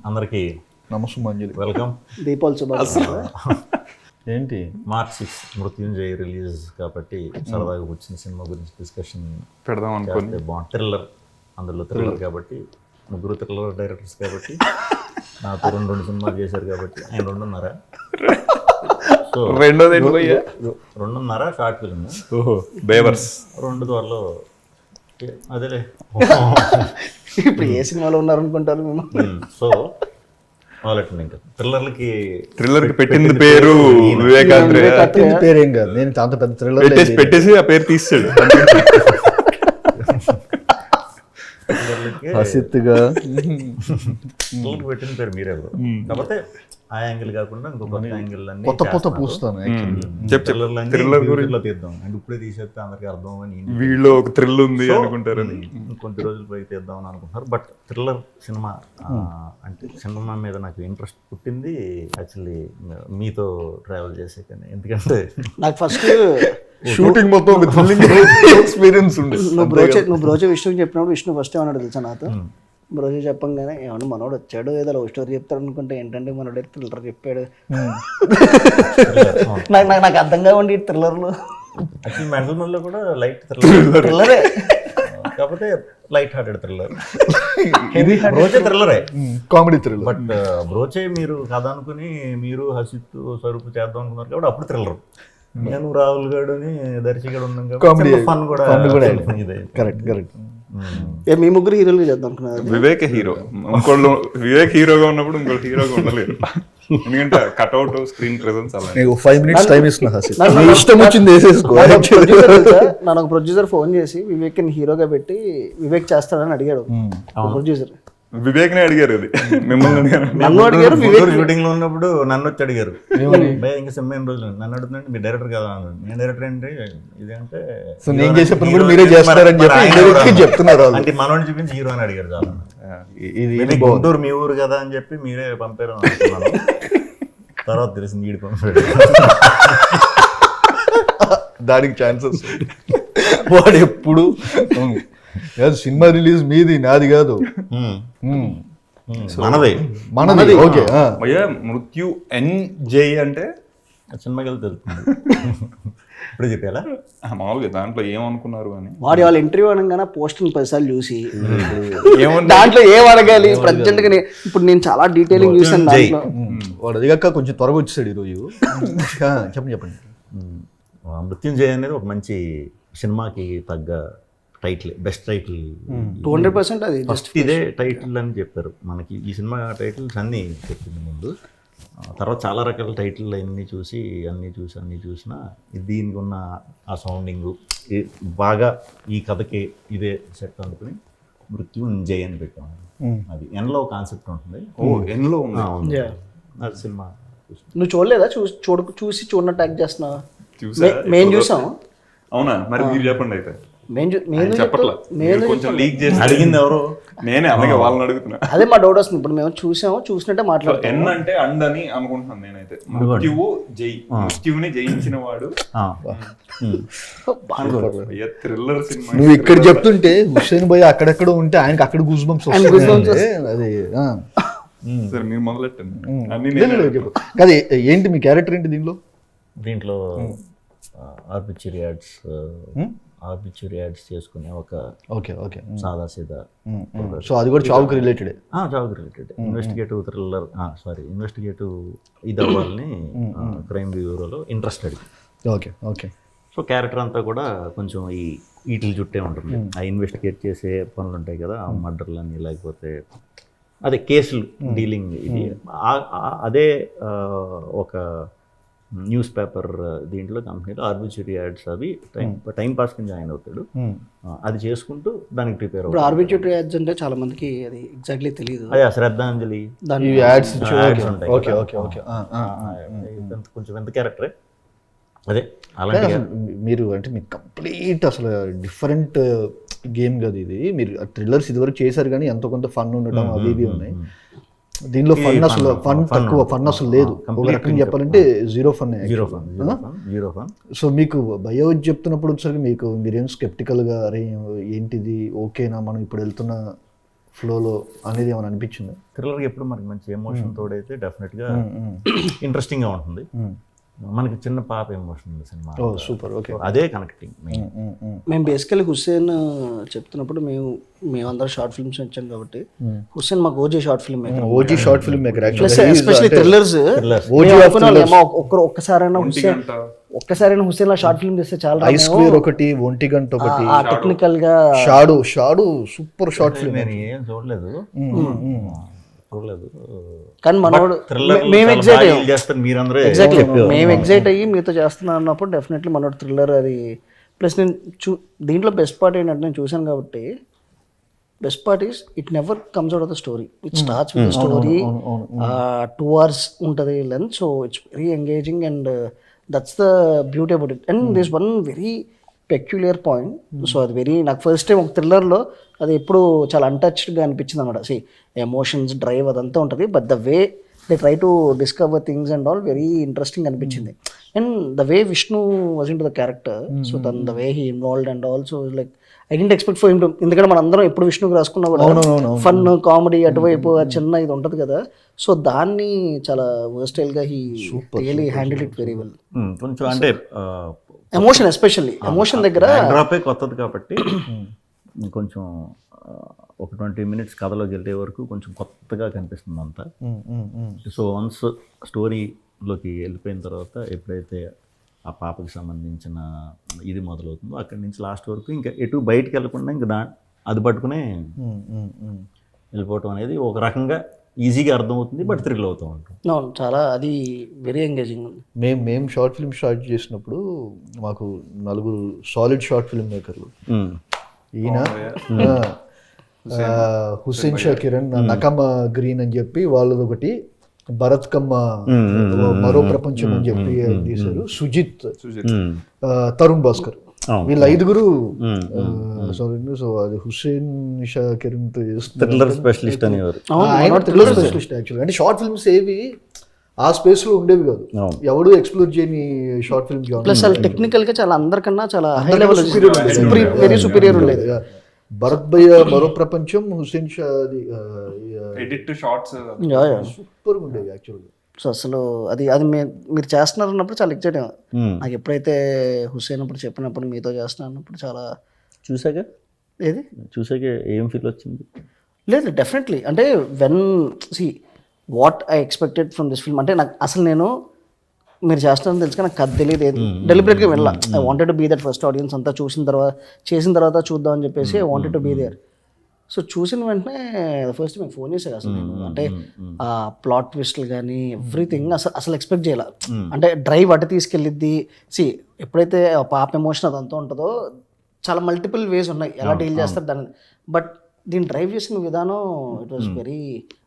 అందరికీ నమస్సుమాంజలి. వెల్కమ్. దీపావళి శుభాకాంక్షలు. ఏంటి మార్చ్ 6 మృత్యుంజయ్ రిలీజ్ కాబట్టి సరదాగా వచ్చిన సినిమా గురించి డిస్కషన్ పెడదాం అనుకోండి. బాగుంది. థ్రిల్లర్, అందులో థ్రిల్లర్ కాబట్టి ముగ్గురు థ్రిల్లర్ డైరెక్టర్స్ కాబట్టి నాకు రెండు సినిమాలు చేశారు కాబట్టి ఆయన 2.5. సో రెండోది 2.5 షార్ట్ ఫిల్మ్, ఓహో బేవర్స్ 2 త్వరలో అదేలే. ఇప్పుడు ఏ సినిమాలో ఉన్నారనుకుంటారు మేము? సో వాళ్ళకి ఇంకా థ్రిల్లర్ కి పెట్టింది పేరు వివేకాంధ్రే. పెట్టింది పేరేం కాదు, నేను అంత పెద్ద థ్రిల్లర్ పెట్టేసి ఆ పేరు తీసాడు. హసిత్తుగా పెట్టిన పేరు మీరే. కాకపోతే ఆ యాంగిల్ కాకుండా ఇంకో కొత్త యాంగిల్ అన్ని కొత్త పూస్తాను థ్రిల్లర్ గురించి తీద్దాం అండ్ ఇప్పుడే తీసేస్తే అందరికి అర్థం అని వీళ్ళు ఒక థ్రిల్ ఉంది అనుకుంటారని కొద్ది రోజులు పైకి తీద్దాం అని అనుకుంటున్నారు. బట్ థ్రిల్లర్ సినిమా అంటే సినిమా మీద నాకు ఇంట్రెస్ట్ పుట్టింది యాక్చువల్లీ మీతో ట్రావెల్ చేసే కానీ. ఎందుకంటే నాకు ఫస్ట్ షూటింగ్ మొత్తం ఒక థ్రిల్లింగ్ ఎక్స్పీరియన్స్ ఉండే. నువ్వు బ్రోచే విష్ణుకి చెప్పినప్పుడు విష్ణు ఫస్ట్ ఏమన్నాడు తెలుసా నాతో? బ్రోచే చెప్పంగానే ఏమన్నా మనోడు వచ్చాడు ఏదో లవ్ స్టోరీ చెప్తాడు అనుకుంటే ఏంటంటే మనోడు థ్రిల్లర్ చెప్పాడు. నాకు అర్థంగా ఉండి థ్రిల్లర్లు యాక్చువల్లీ మెంటల్ మోడ్లో కూడా లైట్ థ్రిల్లరే, కాకపోతే లైట్ హార్టెడ్ థ్రిల్లర్. బ్రోచే థ్రిల్లరే, కామెడీ థ్రిల్లర్. బట్ బ్రోచే మీరు కథ అనుకుని మీరు హసిత్ స్వరూపు చేద్దాం అనుకున్నారు కాబట్టి అప్పుడు థ్రిల్లర్. నేను రాహుల్ గారుని దర్శకుడు ఉన్నాం కాబట్టి ఫన్ కూడా కరెక్ట్ కరెక్ట్. మీ ముగ్గురు హీరోలు చేద్దాం అనుకున్నారు. వివేక్ హీరో, ఇంకోళ్ళు వివేక్ హీరోగా ఉన్నప్పుడు ఇంకోటి హీరోగా ఉండలేదు. ఎందుకంటే కట్అవుట్ స్క్రీన్ ప్రెజెన్స్ అలా. 5 minutes టైం ఇస్తున్నా హసిత్, నీ ఇష్టం వచ్చింది వేసేసుకో. నన్ను ఒక ప్రొడ్యూసర్ ఫోన్ చేసి వివేక్ ని హీరోగా పెట్టి వివేక్ చేస్తాడని అడిగాడు ప్రొడ్యూసర్. వివేక్ నే అడిగారు, అది మిమ్మల్ని నన్ను అడిగారు. షూటింగ్ లో ఉన్నప్పుడు నన్ను వచ్చి అడిగారు, ఇంకా సినిమా ఎన్ని రోజులు నన్ను అడుగుతుందంటే మీ డైరెక్టర్ కదా అన్నాడు. నేను డైరెక్టర్ ఏంటి ఇదంటే నేను చేసే పని కూడా మీరే చేస్తారని చెప్పి చెప్తున్నారు. అంటే మనోని చూపించి హీరో అని అడిగారు. చాలా గుంటూరు మీ ఊరు కదా అని చెప్పి మీరే పంపారు అనుకున్నాను. తర్వాత తెలిసింది వీడి పంపాడు. దానికి ఛాన్సెస్ వాడు ఎప్పుడు సినిమా రిలీజ్ మీది నాది కాదు, మనది. ఓకే, మృత్యు ఎన్జే అంటే సినిమాకి వెళ్తే తెలుస్తుంది. ఇప్పుడు చెప్పాలా మామూలుగా దాంట్లో ఏమనుకున్నారు అని. వాడి వాళ్ళ ఇంటర్వ్యూ అనగానే పోస్టర్ 10 సార్లు చూసి దాంట్లో ఏం అడగాలి ప్రజెంట్ గా. ఇప్పుడు నేను చాలా డీటెయిలింగ్ చూసాను దాంట్లో. వాడు అదిగాక కొంచెం త్వరగా వచ్చేసాడు ఈరోజు. చెప్పండి. మృత్యుంజయ అనేది ఒక మంచి సినిమాకి తగ్గ టైటిల్, బెస్ట్ టైటిల్ 200%. అది ఫస్ట్ ఇదే టైటిల్ అని చెప్పారు మనకి. ఈ సినిమా టైటిల్స్ అన్నీ చెప్పింది ముందు. తర్వాత చాలా రకాల టైటిల్ అన్నీ చూసినా దీనికి ఉన్న ఆ సౌండింగు బాగా ఈ కథకి ఇదే సెట్ అనుకుని మృత్యుంజయ్ అని పెట్టాము. అది ఎన్లో కాన్సెప్ట్ ఉంటుంది. ఎన్లో అది సినిమా నువ్వు చూడలేదా? చూసి చూడనట్టు యాక్ట్ చేస్తున్నావా? మేము చూసాం. అవునా? మరి మీరు చెప్పండి అయితే. చెప్పట్లా, కొంచెం లీక్ చేసి అడిగింది ఎవరు? నేనే, అలాగే వాళ్ళని అడుగుతున్నా. అదే మా డౌట్ వస్తుంది. ఇప్పుడు మేము చూసినట్టే మాట్లాడుతాం. ఎన్ అంటే అండ్ అని అనుకుంటున్నాను నేనైతే. మృత్యువుని జయించిన వాడు. థ్రిల్లర్ సినిమా నువ్వు ఇక్కడ చెప్తుంటే హుస్సేన్ భాయ్ అక్కడెక్కడ ఉంటే ఆయనకి అక్కడ గూస్ బంప్స్ వస్తాయి. అది సరే మీరు మొదలెట్టండి. అది ఏంటి మీ క్యారెక్టర్ ఏంటి దీంట్లో ఆర్బిట్యూరీ యాడ్స్ చేసుకునే ఒక సాదా సీదా. సో అది కూడా చావుకి రిలేటెడ్. ఇన్వెస్టిగేటివ్ థ్రిల్లర్, ఇన్వెస్టిగేటివ్ ఇది అవ్వాలని క్రైమ్ బ్యూరోలో ఇంట్రెస్టెడ్. ఓకే. సో క్యారెక్టర్ అంతా కూడా కొంచెం వీటిల చుట్టే ఉంటుంది. ఆ ఇన్వెస్టిగేట్ చేసే పనులు ఉంటాయి కదా, మర్డర్లని లేకపోతే అదే కేసులు డీలింగ్. ఇది అదే ఒక న్యూస్ పేపర్ దీంట్లో కంపెనీలో ఆర్బిట్యూరీ యాడ్స్ అవి టైం పాస్ కింద జాయిన్ అవుతాడు. అది చేసుకుంటూ దానికి ప్రిపేర్ అవుతాడు. ఆర్బిట్యూరీ యాడ్స్ అంటే చాలా మందికి అది ఎగ్జాక్ట్లీ తెలియదు. అదే శ్రద్ధాంజలి కొంచెం ఎంత క్యారెక్టరే అదే. అలాగే మీరు అంటే మీకు కంప్లీట్ అసలు డిఫరెంట్ గేమ్ కదా ఇది. మీరు థ్రిల్లర్స్ ఇదివరకు చేశారు కానీ ఎంతో కొంత ఫన్ ఉండటం అవి ఇవి ఉన్నాయి. దీనిలో ఫన్ తక్కువ, ఫన్ అసలు లేదు. ఒక రకంగా చెప్పాలంటే జీరో ఫన్. సో మీకు భయో చెప్తున్నప్పుడు ఒకసారి మీరేం స్కెప్టికల్గా అరే ఏంటిది ఓకేనా మనం ఇప్పుడు వెళ్తున్న ఫ్లోలో అనేది ఏమైనా అనిపించింది? థ్రిల్లర్కి ఎప్పుడు మనకి మంచి ఎమోషన్ తోడైతే డెఫినెట్గా ఇంట్రెస్టింగ్గా ఉంటుంది. మనకి చిన్న పాప ఎమోషన్ ఉంది సినిమా, ఓ సూపర్, ఓకే. అదే కనెక్టింగ్. మేము బేసికలీ హుస్సేన్ చెప్తున్నప్పుడు మేమందరం షార్ట్ ఫిల్మ్స్ వచ్చాం కాబట్టి హుస్సేన్ మాకు OG short film OG short film maker especially thrillers ఒక్కసారైనా హుస్సేన్ లా షార్ట్ ఫిల్మ్ చేస్తే చాలా ఐ స్క్వేర్ ఒకటి, ఒంటిగంట ఒకటి, టెక్నికల్ గా షాడో సూపర్ షార్ట్ ఫిల్మ్. నేను ఏం చూడలేదు కానీ మనోడు మేము ఎగ్జైట్ అయ్యి మీతో చేస్తున్నా అన్నప్పుడు డెఫినెట్లీ మనోడు థ్రిల్లర్ అది. ప్లస్ నేను దీంట్లో బెస్ట్ పార్ట్ ఏంటంటే నేను చూశాను కాబట్టి best part is it never comes out of the story. It starts with story, 2 hours ఉంటుంది length, so it's very engaging and that's the beauty about it. And this one very peculiar point. So అది very నాకు first time ఒక థ్రిల్లర్లో అది ఎప్పుడు చాలా అన్టచ్డ్గా అనిపించింది అనమాట. C emotions drive అదంతా ఉంటుంది, but the way they try to discover things and all very interesting అనిపించింది. And the way Vishnu was into the character, so the way he involved and also like I didn't expect for him to, ఎందుకంటే మన అందరం ఎప్పుడు విష్ణుకి రాసుకున్నా కూడా fun comedy అటువైపు చిన్న ఇది ఉంటుంది కదా, సో దాన్ని చాలా వర్స్టైల్గా he really handle it very well. కొంచెం అంటే ఎమోషన్ ఎస్పెషల్లీ ఎమోషన్ దగ్గర డ్రాపే కొత్తది కాబట్టి కొంచెం ఒక 20 minutes కథలోకి వెళ్ళే వరకు కొంచెం కొత్తగా కనిపిస్తుంది అంతా. సో వన్స్ స్టోరీలోకి వెళ్ళిపోయిన తర్వాత ఎప్పుడైతే ఆ పాపకి సంబంధించిన ఇది మొదలవుతుందో అక్కడి నుంచి లాస్ట్ వరకు ఇంకా ఎటు బయటికి వెళ్ళకుండా ఇంకా అది పట్టుకునే వెళ్ళిపోవటం అనేది ఒక రకంగా ఈజీగా అర్థమవుతుంది, బట్ థ్రిల్ అవుతూ ఉంటుంది. చాలా అది వెరీ ఎంగేజింగ్ ఉంది. మేము షార్ట్ ఫిల్మ్ స్టార్ట్ చేసినప్పుడు మాకు 4 సాలిడ్ షార్ట్ ఫిల్మ్ మేకర్లు, ఈయన హుస్సేన్ షా కిరణ్, నకమ గ్రీన్ అని చెప్పి వాళ్ళది ఒకటి, భరత్ కమ్మ మరో ప్రపంచం అని చెప్పి తీశారు, సుజిత్, తరుణ్ భాస్కర్, వీళ్ళ 5గురు. సో అది హుస్సేన్ షా కిరణ్ తో థ్రిల్లర్ స్పెషలిస్ట్ అనేవారు. థ్రిల్లర్ స్పెషలిస్ట్ యాక్చువల్గా. అంటే షార్ట్ ఫిల్మ్స్ ఏవి ఆ స్పేస్ లో ఉండేవి కాదు, ఎవడు ఎక్స్ప్లోర్ చేయని షార్ట్ ఫిల్మ్. ప్లస్ టెక్నికల్ గా చాలా అందరికన్నా చాలా హై లెవెల్ వెరీ సుపీరియర్ ఉండేది. భరత్ భయ్య మరో ప్రపంచం, Hussain Shah edit shorts super ఉండేవి యాక్చువల్గా. సో అసలు అది అది మీరు చేస్తున్నారు అన్నప్పుడు చాలా ఎక్సైట్ నాకు. ఎప్పుడైతే హుస్సేన్ అప్పుడు చెప్పినప్పుడు మీతో చేస్తున్నా అన్నప్పుడు చాలా చూసాక ఏం ఫీల్ వచ్చింది? లేదు డెఫినెట్లీ, అంటే when see what I expected from this film, అంటే నాకు అసలు నేను మీరు చేస్తారని తెలుసు కానీ నాకు కథ తెలియదు, డెలిబరేట్గా వెళ్ళా. I wanted to be that first audience అంతా చేసిన తర్వాత చూద్దాం అని చెప్పేసి I wanted to be there. So చూసిన వెంటనే ఫస్ట్ మీకు ఫోన్ చేశాను అసలు నేను, అంటే ఆ ప్లాట్ ట్విస్ట్లు కానీ ఎవ్రీథింగ్ అసలు ఎక్స్పెక్ట్ చేయాల. అంటే డ్రైవ్ అటు తీసుకెళ్ళిద్ది. సి ఎప్పుడైతే పాప ఎమోషన్ అదంతా ఉంటుందో చాలా మల్టిపుల్ వేస్ ఉన్నాయి ఎలా డీల్ చేస్తారు దాన్ని, బట్ దీన్ని డ్రైవ్ చేసిన విధానం ఇట్ వాస్ వెరీ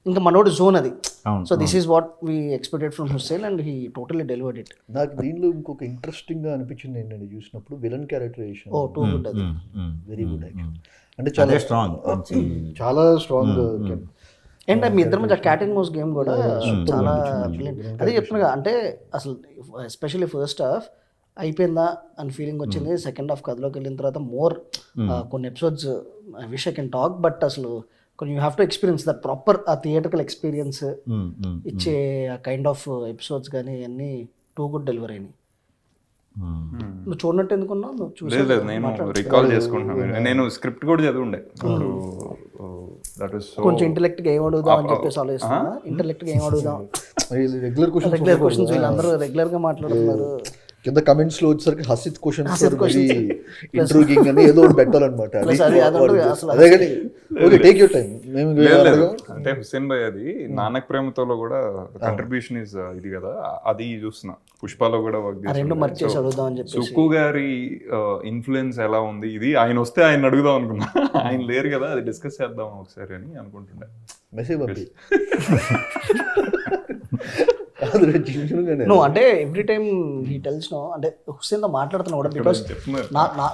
ఇంకా మనోడి జోన్ అది. So this is what we expected from Hussain and he totally delivered it. నాకు దీనిలో ఇంకొక ఇంట్రెస్టింగ్ గా అనిపించింది ఏంటంటే చూసినప్పుడు విలన్ క్యారెక్టరైజేషన్ టూ గుడ్ అది, వెరీ గుడ్ యాక్చువల్. అంటే చాలా స్ట్రాంగ్, చాలా స్ట్రాంగ్. అండ్ మీ ఇద్దరి మధ్య క్యాట్ అండ్ మౌస్ గేమ్ కూడా చాలా అదే చెప్తున్నా. అంటే అసలు ఎస్పెషల్లీ ఫస్ట్ హాఫ్ అయిపోయిందా అని ఫీలింగ్ వచ్చింది. సెకండ్ హాఫ్ కథలోకి వెళ్ళిన తర్వాత మోర్ కొన్ని episodes I wish I can talk, but అసలు కొన్ని you have to experience that proper ఆ థియేటర్కల్ ఎక్స్పీరియన్స్ ఇచ్చే ఆ కైండ్ ఆఫ్ ఎపిసోడ్స్ కానీ అన్నీ టూ గుడ్ డెలివరీ అయినాయి. నువ్వు చూడనట్టు ఎందుకున్నావు? నువ్వు చూడలేదు, నేను రికాల్ చేసుకుంటున్నాను. నేను స్క్రిప్ట్ కూడా చదివిండే. కొంచెం ఇంటెలెక్ట్గా ఏం అడుగుదాం అని చెప్పేసి ఆలోచిస్తున్నా. ఇంటెలెక్ట్గా ఏం అడుగుదాం, రెగ్యులర్ క్వశ్చన్స్ వీళ్ళందరూ రెగ్యులర్గా మాట్లాడుతున్నారు. కింద కమెంట్స్ లో వచ్చేసరికి హసిత్ క్వశ్చన్స్ ఇంట్రూగింగ్ అని ఏదో పెట్టాలన్నమాట. అదే కానీ ఓకే, టేక్ యూర్ టైం. అంటే హుస్సేన్ భాయ్ అది నానక్ ప్రేమతోలో కూడా కంట్రిబ్యూషన్ ఇస్ ఇది కదా, అది చూస్తున్నా. పుష్పలో కూడా వర్క్ చేస్తాను. సుక్కు గారి ఇన్ఫ్లుయెన్స్ ఎలా ఉంది, ఇది ఆయన వస్తే ఆయన అడుగుదాం అనుకున్నా. ఆయన లేరు కదా, అది డిస్కస్ చేద్దాం ఒకసారి అని అనుకుంటుండే. మెసేజ్ పంపి. నువ్వు అంటే every time he tells no, అంటే హుస్సేన్తో మాట్లాడుతున్నా కూడా బికాస్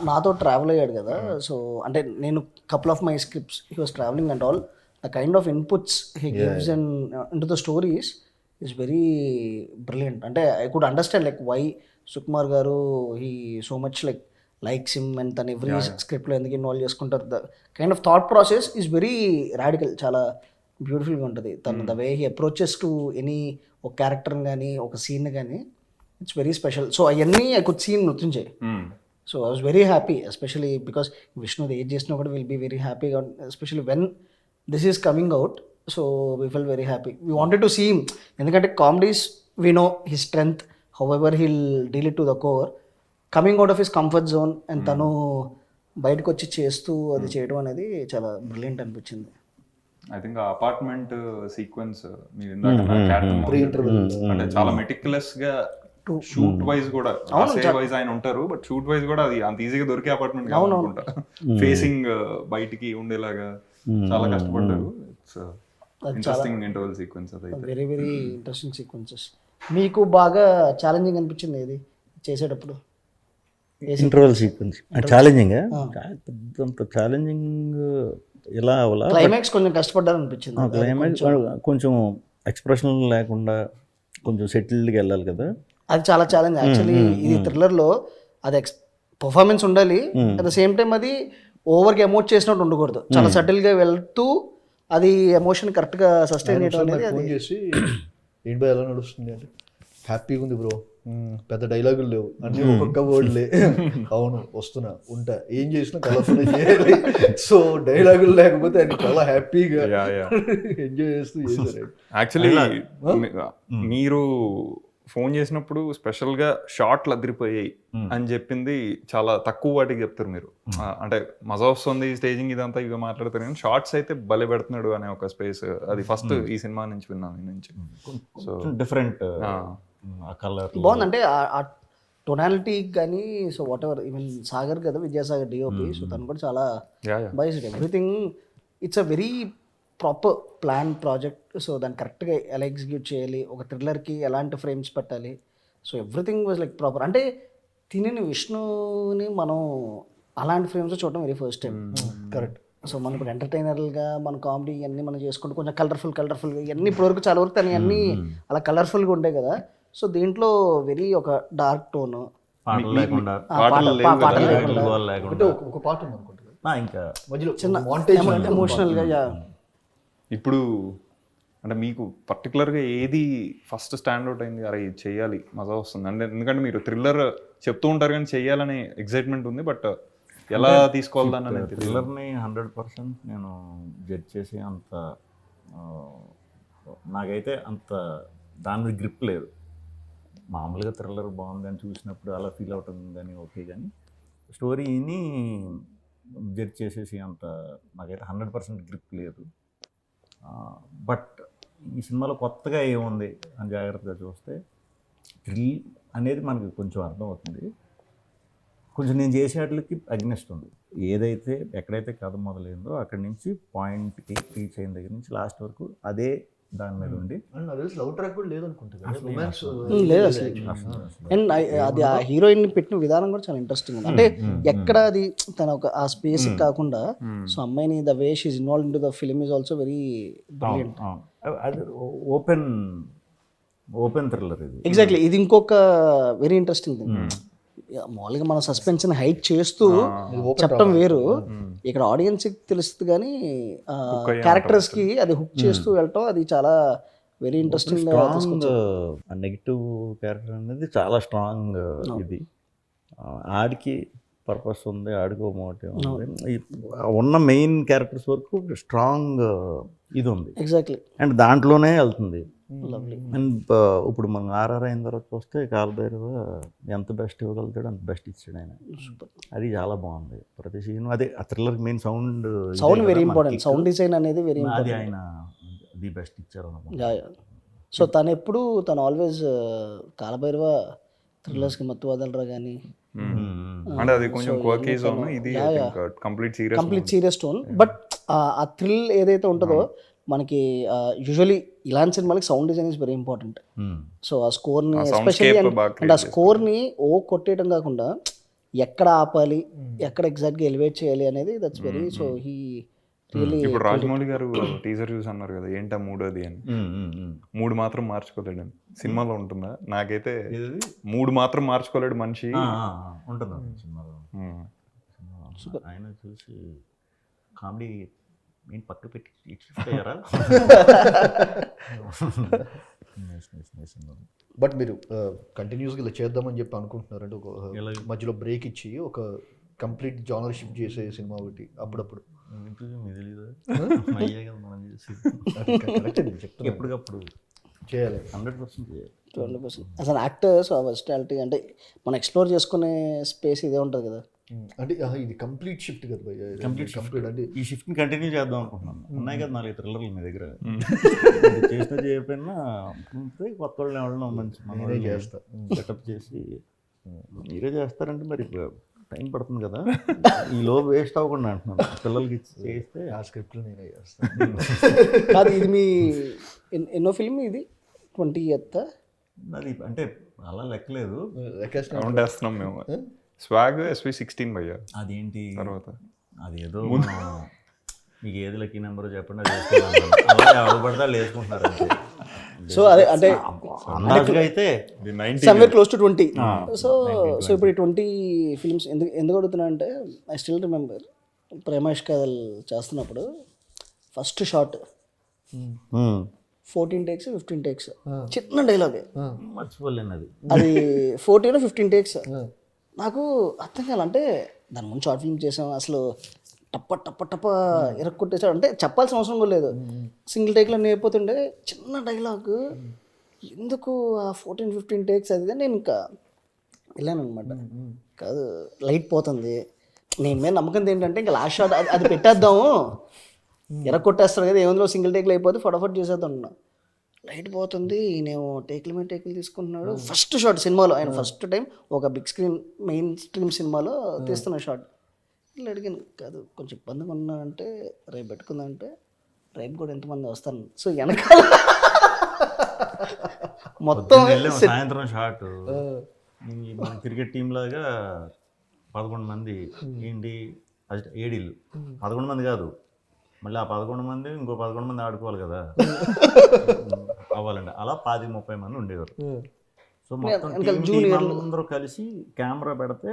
నాతో ట్రావెల్ అయ్యాడు కదా. సో అంటే నేను couple of my scripts he was travelling and all the kind of inputs he gives and into the stories is very brilliant. అంటే I could understand like why Sukumar garu he so much like likes him and తను every స్క్రిప్ట్లో ఎందుకు involve చేసుకుంటారు. The kind of thought process is very radical, చాలా బ్యూటిఫుల్గా ఉంటుంది. తను the way he approaches to any ఒక క్యారెక్టర్ని కానీ ఒక సీన్ కానీ ఇట్స్ వెరీ స్పెషల్. సో అవన్నీ I could seen Mrityunjay. So I was very happy, especially because విష్ణుది ఏజ్ చేసినా కూడా విల్ బీ వెరీ హ్యాపీగా, especially when this is coming out. So we felt very happy, we wanted to see him. ఎందుకంటే comedies we know his strength, however he'll deal it to the core, coming out of his comfort zone and తను బయటకు వచ్చి చేస్తూ అది చేయడం అనేది చాలా brilliant అనిపించింది. ఐ థింక్ ఆ అపార్ట్మెంట్ సీక్వెన్స్ మీరు ఇందాక అంటే చాలా మెటిక్యులస్ గా షూట్ వైజ్ కూడా వైజ్ ఆయన ఉంటారు, బట్ షూట్ వైజ్ కూడా అది అంత ఈజీగా దొరికే అపార్ట్మెంట్ అనుకుంటా. ఫేసింగ్ బయటికి ఉండేలాగా చాలా కష్టపడ్డారు. ఇట్స్ ఇంట్రెస్టింగ్ ఇంటర్వెల్ సీక్వెన్స్ అది. Very very interesting sequences. మీకు బాగా ఛాలెంజింగ్ అనిపించింది ఏది చేసేటప్పుడు? ఇంటర్వల్ సీక్వెన్స్ ఛాలెంజింగ్, పెద్ద ఛాలెంజింగ్ ఇలా అవలా. క్లైమాక్స్ కొంచెం కష్టపడ్డారు అనిపించింది. క్లైమాక్స్ కొంచెం ఎక్స్ప్రెషన్ లేకుండా కొంచెం సెటిల్డ్గా వెళ్ళాలి కదా, అది చాలా ఛాలెంజ్ యాక్చువల్లీ. ఇది థ్రిల్లర్లో అది పర్ఫార్మెన్స్ ఉండాలి, అట్ ద సేమ్ టైం అది ఓవర్గా ఎమోట్ చేసినట్టు ఉండకూడదు, చాలా సటిల్గా వెళ్తూ అది ఎమోషన్ కరెక్ట్గా సస్టైన్ చేయడం అనేది. ఫోన్ చేసి ఏంటి బై ఎలా నడుస్తుంది అంటే హ్యాపీగా ఉంది బ్రో, పెద్ద డైలాగులు లేవు, అన్ని ఒక్కొక్క వర్డ్లే. అవును వస్తున్నా ఉంటా, ఏం చేసినా కలర్ఫుల్ చేయాలి. సో డైలాగులు లేకపోతే ఆయన చాలా హ్యాపీగా ఎంజాయ్ చేస్తూ చేశారు. యాక్చువల్లీ మీరు ఫోన్ చేసినప్పుడు స్పెషల్ గా షార్ట్లు అదిరిపోయాయి అని చెప్పింది చాలా తక్కువ వాటికి చెప్తారు మీరు. అంటే మజా వస్తుంది స్టేజింగ్ ఇదంతా ఇవి మాట్లాడతారు, కానీ షార్ట్స్ అయితే భలే పెడుతున్నాడు అనే ఒక స్పేస్ అది ఫస్ట్ ఈ సినిమా నుంచి విన్నాను మీ నుంచి. సో డిఫరెంట్ కలర్ బాగుంది. అంటే ఆ టొనాలిటీ కానీ, so what ever, even Sagar కదా విద్యాసాగర్ డిఓపి, సో తను కూడా చాలా బాగా everything. It's a very proper plan project. So దాన్ని కరెక్ట్గా ఎలా ఎగ్జిక్యూట్ చేయాలి, ఒక థ్రిల్లర్కి ఎలాంటి ఫ్రేమ్స్ పెట్టాలి, so everything was like proper. అంటే తిని విష్ణుని మనం అలాంటి ఫ్రేమ్స్ చూడటం very first time. Correct. So మనం ఇప్పుడు ఎంటర్టైనర్గా మన కామెడీ ఇవన్నీ మనం చేసుకుంటూ కొంచెం కలర్ఫుల్గా ఇవన్నీ ఇప్పటివరకు చాలా వరకు తను అన్నీ అలా కలర్ఫుల్గా ఉంటాయి కదా. సో దీంట్లో వెరీ ఒక డార్క్ టోన్, పాటలు లేకుండా ఒక పాట ఉంది అనుకుంటుంది ఇంకా మధ్యలో చిన్న ఎమోషనల్గా. ఇప్పుడు అంటే మీకు పర్టికులర్గా ఏది ఫస్ట్ స్టాండ్అవుట్ అయింది, అరే ఇది చెయ్యాలి మజా వస్తుంది అంటే? ఎందుకంటే మీరు థ్రిల్లర్ చెప్తూ ఉంటారు కానీ చెయ్యాలనే ఎక్సైట్మెంట్ ఉంది, బట్ ఎలా తీసుకోవాలని థ్రిల్లర్ని 100% నేను జడ్జ్ చేసి అంత నాకైతే అంత దాని మీద గ్రిప్ లేదు. మామూలుగా థ్రిల్లర్ బాగుంది అని చూసినప్పుడు అలా ఫీల్ అవటం కానీ ఓకే, కానీ స్టోరీని జడ్జ్ చేసేసి అంత నాకైతే 100% గ్రిప్ లేదు. బట్ ఈ సినిమాలో కొత్తగా ఏముంది అని జాగ్రత్తగా చూస్తే థ్రిల్ అనేది మనకి కొంచెం అర్థమవుతుంది. కొంచెం నేను చేసేట్లకి అగ్నెస్ట్ ఉంది. ఏదైతే ఎక్కడైతే కథ మొదలైందో అక్కడి నుంచి పాయింట్కి రీచ్ అయిన దగ్గర నుంచి లాస్ట్ వరకు అదే దాని మీద ఉండి లవ్ ట్రాక్ కూడా లేదనుకుంటుంది లేదు అసలు. అండ్ అది ఆ హీరోయిన్ పెట్టిన విధానం కూడా చాలా ఇంట్రెస్టింగ్ ఉంది. అంటే ఎక్కడ అది తన ఒక ఆ స్పేస్ కాకుండా, సో అమ్మాయిని the way she is involved in to the film is also very brilliant. అది ఓపెన్ థ్రిల్లర్ ఇది. ఎగ్జాక్ట్లీ, ఇది ఇంకొక వెరీ ఇంట్రెస్టింగ్ థింగ్. మామూలుగా మన సస్పెన్షన్ హైట్ చేస్తూ చెప్పడం వేరు, ఇక్కడ ఆడియన్స్కి తెలుస్తుంది కానీ క్యారెక్టర్స్కి అది హుక్ చేస్తూ వెళ్ళటం అది చాలా వెరీ ఇంట్రెస్టింగ్. నెగిటివ్ క్యారెక్టర్ అనేది చాలా స్ట్రాంగ్. ఇది ఆడికి పర్పస్ ఉంది, ఆడికి మోటివ్ ఉంది, ఉన్న మెయిన్ క్యారెక్టర్స్ వరకు స్ట్రాంగ్ ఇది ఉంది. ఎగ్జాక్ట్లీ, అండ్ దాంట్లోనే వెళ్తుంది. అండ్ ఇప్పుడు మనం ఆర్ఆర్ అయిన తర్వాత వస్తే కాలభైరవ ఎంత బెస్ట్ ఇవ్వగలుగుతాడు అంత బెస్ట్ ఇచ్చాడు ఆయన. అది చాలా బాగుంది ప్రతి సీన్. అదే ఆ thriller main sound very important. Sound design అనేది వెరీ అది ఆయన ది బెస్ట్ ఇచ్చారు అన్నమాట. సో తను ఆల్వేస్ కాలభైరవ థ్రిల్లర్స్కి మత్తు వదలరా కానీ అంటే అది కొంచెం క్వర్కీ జోన్, ఇది కంప్లీట్ సీరియస్ టోన్. బట్ ఆ థ్రిల్ ఏదైతే ఉంటుందో మనకి యూజువలీ ఇలాంటి సినిమాలకి sound design is very important. So ఆ స్కోర్ని ఎస్పెషల్లీ అండ్ ఆ స్కోర్ని కొట్టేయడం కాకుండా ఎక్కడ ఆపాలి, ఎక్కడ ఎగ్జాక్ట్గా ఎలివేట్ చేయాలి అనేది that's very. So he really ఇప్పుడు రాజమౌళి గారు టీజర్ చూసి అన్నారు కదా ఏంటా మూడోది అని. మూడు మాత్రం మార్చుకోలేడు అని సినిమాలో ఉంటుందా? నాకైతే మూడు మాత్రం మార్చుకోలేడు మనిషి ఉంటుంది సినిమాలో. ఆయన చూసి కామెడీ నేను పక్క పెట్టి షిఫ్ట్ అయ్యారా? బట్ మీరు కంటిన్యూస్గా ఇలా చేద్దామని చెప్పి అనుకుంటున్నారంటే ఒక మధ్యలో బ్రేక్ ఇచ్చి ఒక కంప్లీట్ జానర్ షిఫ్ట్ చేసే సినిమా ఒకటి అప్పుడప్పుడు ఎప్పటికప్పుడు చేయాలి. 100% చేయాలి. 100%. అసలు యాక్టర్స్ వర్సిటాలిటీ అంటే మనం ఎక్స్ప్లోర్ చేసుకునే స్పేస్ ఇదే ఉంటుంది కదా. అంటే ఇది కంప్లీట్ షిఫ్ట్ కదా భయ్యా, కంప్లీట్ అంటే ఈ షిఫ్ట్ని కంటిన్యూ చేద్దాం అనుకుంటున్నాను. ఉన్నాయి కదా 4 థ్రిల్లర్లు మీ దగ్గర, చేసినా చేయకపోయినా కొత్త వాళ్ళు ఎవరైనా మంచి నేనే చేస్తా సెటప్ చేసి మీరే చేస్తారంటే మరి టైం పడుతుంది కదా, ఈ లో వేస్ట్ అవ్వకుండా అంటున్నాను. పిల్లలకి చేస్తే ఆ స్క్రిప్ట్లు నేనే చేస్తాను. కాదు ఇది మీ ఎన్నో ఫిల్మ్ ఇది 20th? అది అంటే అలా లెక్కలేదు, కౌంట్ వేస్తున్నాం మేము. స్వాగ్ SP16 భయ్యా. అదేంటి తర్వాత అదేదో మీకు ఏది లక్కీ నెంబర్ చెప్పండి, అది అలా ఎవరు పడితే వాళ్ళు వేసుకుంటున్నారు అంతే. సో అదే అంటే అందాజుగా అయితే సమ్వేర్ క్లోజ్ టు 20. సో ఇప్పుడు ఈ 20 ఫిల్మ్స్ ఎందుకు అడుగుతున్నా అంటే ఐ స్టిల్ రిమెంబర్ ప్రేమేష్ కథల్ చేస్తున్నప్పుడు ఫస్ట్ షాట్ 14 takes 15 takes చిన్న డైలాగ్ మర్చిపోలేను అది 14 or 15 takes. నాకు అర్థం కాలంటే దాని ముందు షార్ట్ ఫిల్మ్ చేసాం, అసలు టప్ప టప్ప టప్ప ఇరక్కొట్టేసాడు అంటే చెప్పాల్సిన అవసరం కూడా లేదు. సింగిల్ టేక్లో నేర్పోతుండే చిన్న డైలాగ్ ఎందుకు ఆ 14-15 takes అది నేను ఇంకా వెళ్ళాను అనమాట. కాదు లైట్ పోతుంది, నేను మీద నమ్మకం ఏంటంటే ఇంకా లాస్ట్ షాట్ అది పెట్టేద్దాము, ఎరక్కొట్టేస్తాడు కదా ఏముందో సింగిల్ టేక్లో అయిపోతే ఫటాఫట్ చేసేద్దాం అన్నా. లైట్ పోతుంది, నేను టేక్ల మీద టేక్లు తీసుకుంటున్నాడు. ఫస్ట్ షాట్ సినిమాలో ఆయన ఫస్ట్ టైం ఒక బిగ్ స్క్రీన్ మెయిన్ స్ట్రీమ్ సినిమాలో తీస్తున్న షాట్. ఇలా అడిగాను కాదు కొంచెం ఇబ్బందిగా ఉన్నా అంటే రేపు పెట్టుకుందా అంటే రేపు కూడా ఎంతమంది వస్తాను. సో వెనకాల మొత్తం సాయంత్రం షాట్ మన క్రికెట్ టీం లాగా 11 మంది ఏంటి ఏడీలు 11 మంది కాదు, మళ్ళీ ఆ 11 మంది ఇంకో 11 మంది ఆడుకోవాలి కదా అవ్వాలండి. అలా 10-30 మంది ఉండేవారు. సో మొత్తం అందరూ కలిసి కెమెరా పెడితే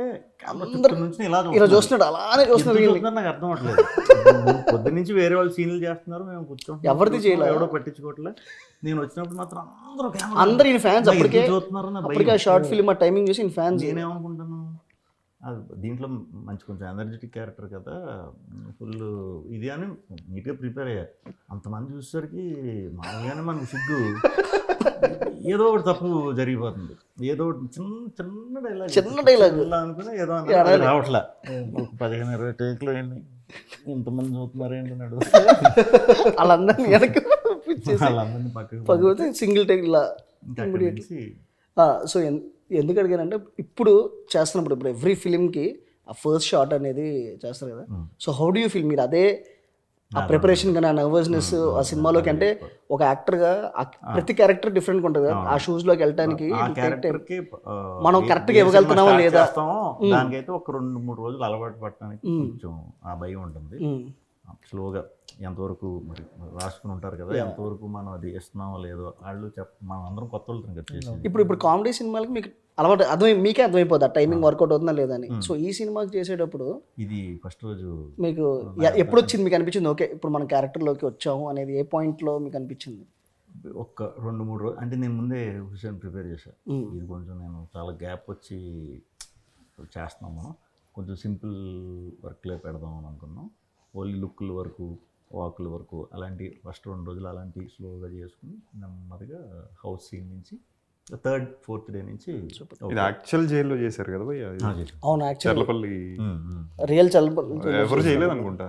నుంచి ఇలా చూస్తున్నాడు, అలానే చూస్తున్నారు. నాకు అర్థం అవట్లేదు, పొద్దు నుంచి వేరే వాళ్ళు సీన్లు చేస్తున్నారు, మేము కూర్చోండి ఎవరిది చేయలేదు, ఎవడో పట్టించుకోవట్లేదు. నేను వచ్చినప్పుడు మాత్రం అందరూ ఈయన ఫ్యాన్స్ అప్పటికే చూస్తున్నారు. షార్ట్ ఫిల్మ్ టైమింగ్ చూసి ఫ్యాన్స్. నేనేమనుకుంటాను దీంట్లో మంచి కొంచెం ఎనర్జెటిక్ క్యారెక్టర్ కదా ఫుల్ ఇది అని నీట్గా ప్రిపేర్ అయ్యా. అంతమంది చూసేసరికి మామూలుగానే మనకు సిగ్గు, ఏదో ఒకటి తప్పు జరిగిపోతుంది, ఏదో ఒకటి చిన్న డైలాగ్ అనుకుని ఏదో రావట్లే. 15-20 టేక్లు ఏంటి ఇంతమంది చూస్తున్నారు ఏంటి అన్నాడు. వాళ్ళందరినీ వాళ్ళందరినీ పక్కకు సింగిల్ టేక్ ఇలా. సో ఎందుకు అడిగానంటే ఇప్పుడు చేస్తున్నప్పుడు ఇప్పుడు ఎవ్రీ ఫిలింకి ఆ ఫస్ట్ షాట్ అనేది చేస్తారు కదా. So how do you feel మీరు అదే ఆ ప్రిపరేషన్ కానీ ఆ నర్వస్నెస్ ఆ సినిమాలోకి అంటే ఒక యాక్టర్గా ప్రతి క్యారెక్టర్ డిఫరెంట్గా ఉంటుంది కదా, ఆ షూస్లోకి వెళ్ళడానికి మనం కరెక్ట్గా ఇవ్వగలుగుతున్నామా లేదా దానికైతే ఒక 2-3 రోజులు అలవాటు పడటానికి కొంచెం ఆ భయం ఉంటుంది. స్లోగా ఎంతవరకు మరి రాసుకుని ఉంటారు కదా, ఎంతవరకు మనం అది ఇస్తున్నామో లేదో వాళ్ళు మనం అందరం కొత్త వాళ్ళతో వచ్చేసి ఇప్పుడు కామెడీ సినిమాలకి మీకు అలవాటు మీకే అర్థమైపోతుంది ఆ టైమింగ్ వర్కౌట్ అవుతుందా లేదా అని. సో ఈ సినిమాకి చేసేటప్పుడు ఇది ఫస్ట్ రోజు మీకు ఎప్పుడు వచ్చింది మీకు అనిపించింది ఓకే ఇప్పుడు మన క్యారెక్టర్లోకి వచ్చాము అనేది ఏ పాయింట్లో మీకు అనిపించింది? ఒక 2-3 రోజులు అంటే నేను ముందే హుసేన్ ప్రిపేర్ చేశాను. ఇది కొంచెం నేను చాలా గ్యాప్ వచ్చి చేస్తున్నాము, కొంచెం సింపుల్ వర్క్లే పెడదాం అని అనుకున్నాం. ఓన్లీ లుక్కుల వరకు వాకుల వరకు అలాంటి ఫస్ట్ 2 రోజులు అలాంటి స్లోగా చేసుకుని నెమ్మదిగా హౌస్ సీన్ నుంచి 3rd-4th డే నుంచి ఇది యాక్చువల్ జైల్లో చేశారు కదా భయ్యా. అవును యాక్చువల్ చర్లపల్లి రియల్ చర్లపల్లి ఎవరు చేయలేదు అనుకుంటా,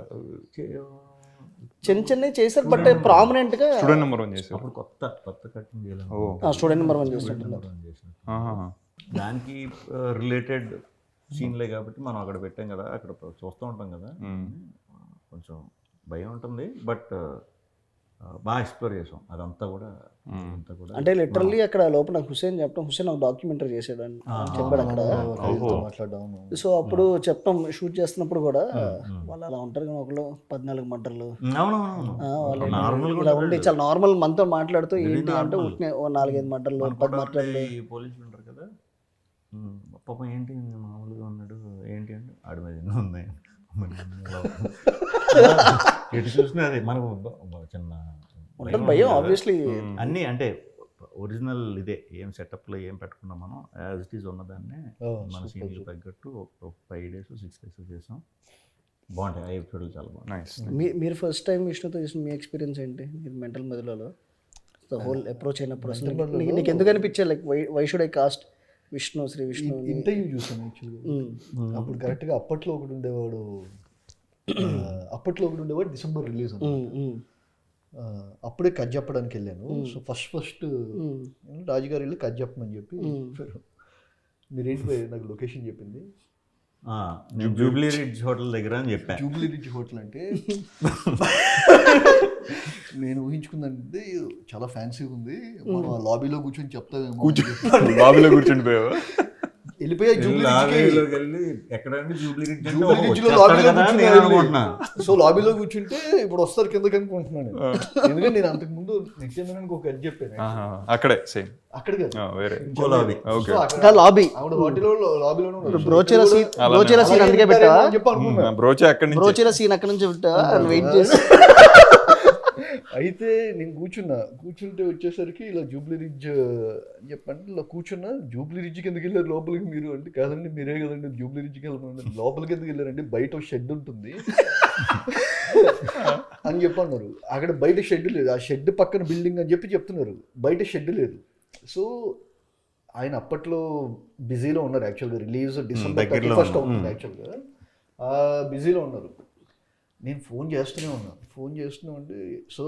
చిన్న చేశారు బట్ ప్రామినెంట్ గా స్టూడెంట్ నెంబర్ 1 చేశారు. అప్పుడు కొత్త కటింగ్ చేయాలి, స్టూడెంట్ నెంబర్ 1 చేశారు. దానికి రిలేటెడ్ సీన్లే కాబట్టి మనం అక్కడ పెట్టాం కదా, అక్కడ చూస్తూ ఉంటాం కదా, కొంచెం భయం ఉంటుంది. బట్ బాగా ఎక్స్ప్లోర్ చేసాం అదంతా కూడా. అంటే లిటరల్లీ అక్కడ లోపల నాకు హుసేన్ చెప్పడం, హుసేన్ ఒక డాక్యుమెంటరీ చేసాడు అని చెప్పాడు అక్కడ. మాట్లాడదాము. సో అప్పుడు చెప్పడం షూట్ చేస్తున్నప్పుడు కూడా వాళ్ళు అలా ఉంటారు కానీ ఒకళ్ళు 14 మర్డర్లు వాళ్ళు ఇలా ఉండి చాలా నార్మల్ మనతో మాట్లాడుతూ ఏంటి అంటే ఉట్టినే 4-5 మర్డర్లు 10 మర్డర్లు. పోలీసులు ఉంటారు కదా, పాపం ఏంటి మామూలుగా ఉన్నాడు ఏంటి అంటే ఆడి మీద ఎన్నో ఉన్నాయి ఎటు చూసినా అది మనకు చిన్న ఉంటుంది భయం ఆబ్వియస్లీ. అన్నీ అంటే ఒరిజినల్ ఇదే, ఏం సెటప్లో ఏం పెట్టుకున్నాం మనం యాజ్ ఇట్ ఈజ్ ఉన్నదాన్నే మన సీన్కి తగ్గట్టు ఒక 5 days 6 days చేసాం. బాగుంటాయి ఆ ఎపిసోడ్లు, చాలా బాగుంటాయి. మీరు ఫస్ట్ టైం విష్ణుతో చేసిన మీ ఎక్స్పీరియన్స్ ఏంటి? మీరు మెంటల్ మెదడులో హోల్ అప్రోచ్ అయినప్పుడు అసలు నీకు ఎందుకు అనిపించారు like why should I cast Vishnu, Shri Vishnu? Interview చూసాను యాక్చువల్గా. అప్పుడు కరెక్ట్గా అప్పట్లో ఒకటి ఉండేవాడు డిసెంబర్ రిలీజ్ అప్పుడే కట్ చెప్పడానికి వెళ్ళాను. సో ఫస్ట్ రాజుగారు వెళ్ళి కట్ చెప్పమని చెప్పి మీరేంటి నాకు లొకేషన్ చెప్పింది జూబ్లీ రిడ్జ్ హోటల్ దగ్గర అని చెప్పాను. జూబ్లీ రిడ్జ్ హోటల్ అంటే నేను ఊహించుకుందంటే చాలా ఫ్యాన్సీగా ఉంది, మనం ఆ లాబీలో కూర్చొని చెప్తావేమో. లాబీలో కూర్చొని పోయావా? వెళ్ళిపోయా జూబ్లీ సో లాబీలో కూర్చుంటే ఇప్పుడు వస్తారు కిందకి అనుకుంటున్నాను. ఎందుకంటే నేను అంతకుముందు నిత్యందనానికి ఒక అది చెప్పాను. అక్కడే సేమ్ అక్కడ లాబీ ఆవిడ హోటల్లో లాబీలోనే బ్రోచేరా సీన్ అందుకే పెట్టావా? చెప్పి అనుకున్నా. బ్రోచేరా సీన్ అక్కడ నుంచి పెట్టావా వెయిట్ చేసి. అయితే నేను కూర్చుంటే వచ్చేసరికి ఇలా జూబ్లీ రిడ్జ్ అని చెప్పండి, ఇలా కూర్చున్నా. జూబ్లీ రిడ్జ్ కిందకి వెళ్ళారు లోపలికి మీరు అంటే, కాదండి మీరే కదండి జూబ్లీ రిడ్జ్కి వెళ్ళమన్నారు. లోపలికి ఎందుకు వెళ్ళారండి, బయట ఒక షెడ్ ఉంటుంది అని చెప్పన్నారు. అక్కడ బయట షెడ్ లేదు, ఆ షెడ్ పక్కన బిల్డింగ్ అని చెప్పి చెప్తున్నారు, బయట షెడ్ లేదు. సో ఆయన అప్పట్లో బిజీలో ఉన్నారు యాక్చువల్గా. రిలీజ్ December 31st అవుతుంది యాక్చువల్గా. బిజీలో ఉన్నారు. నేను ఫోన్ చేస్తూనే అంటే సో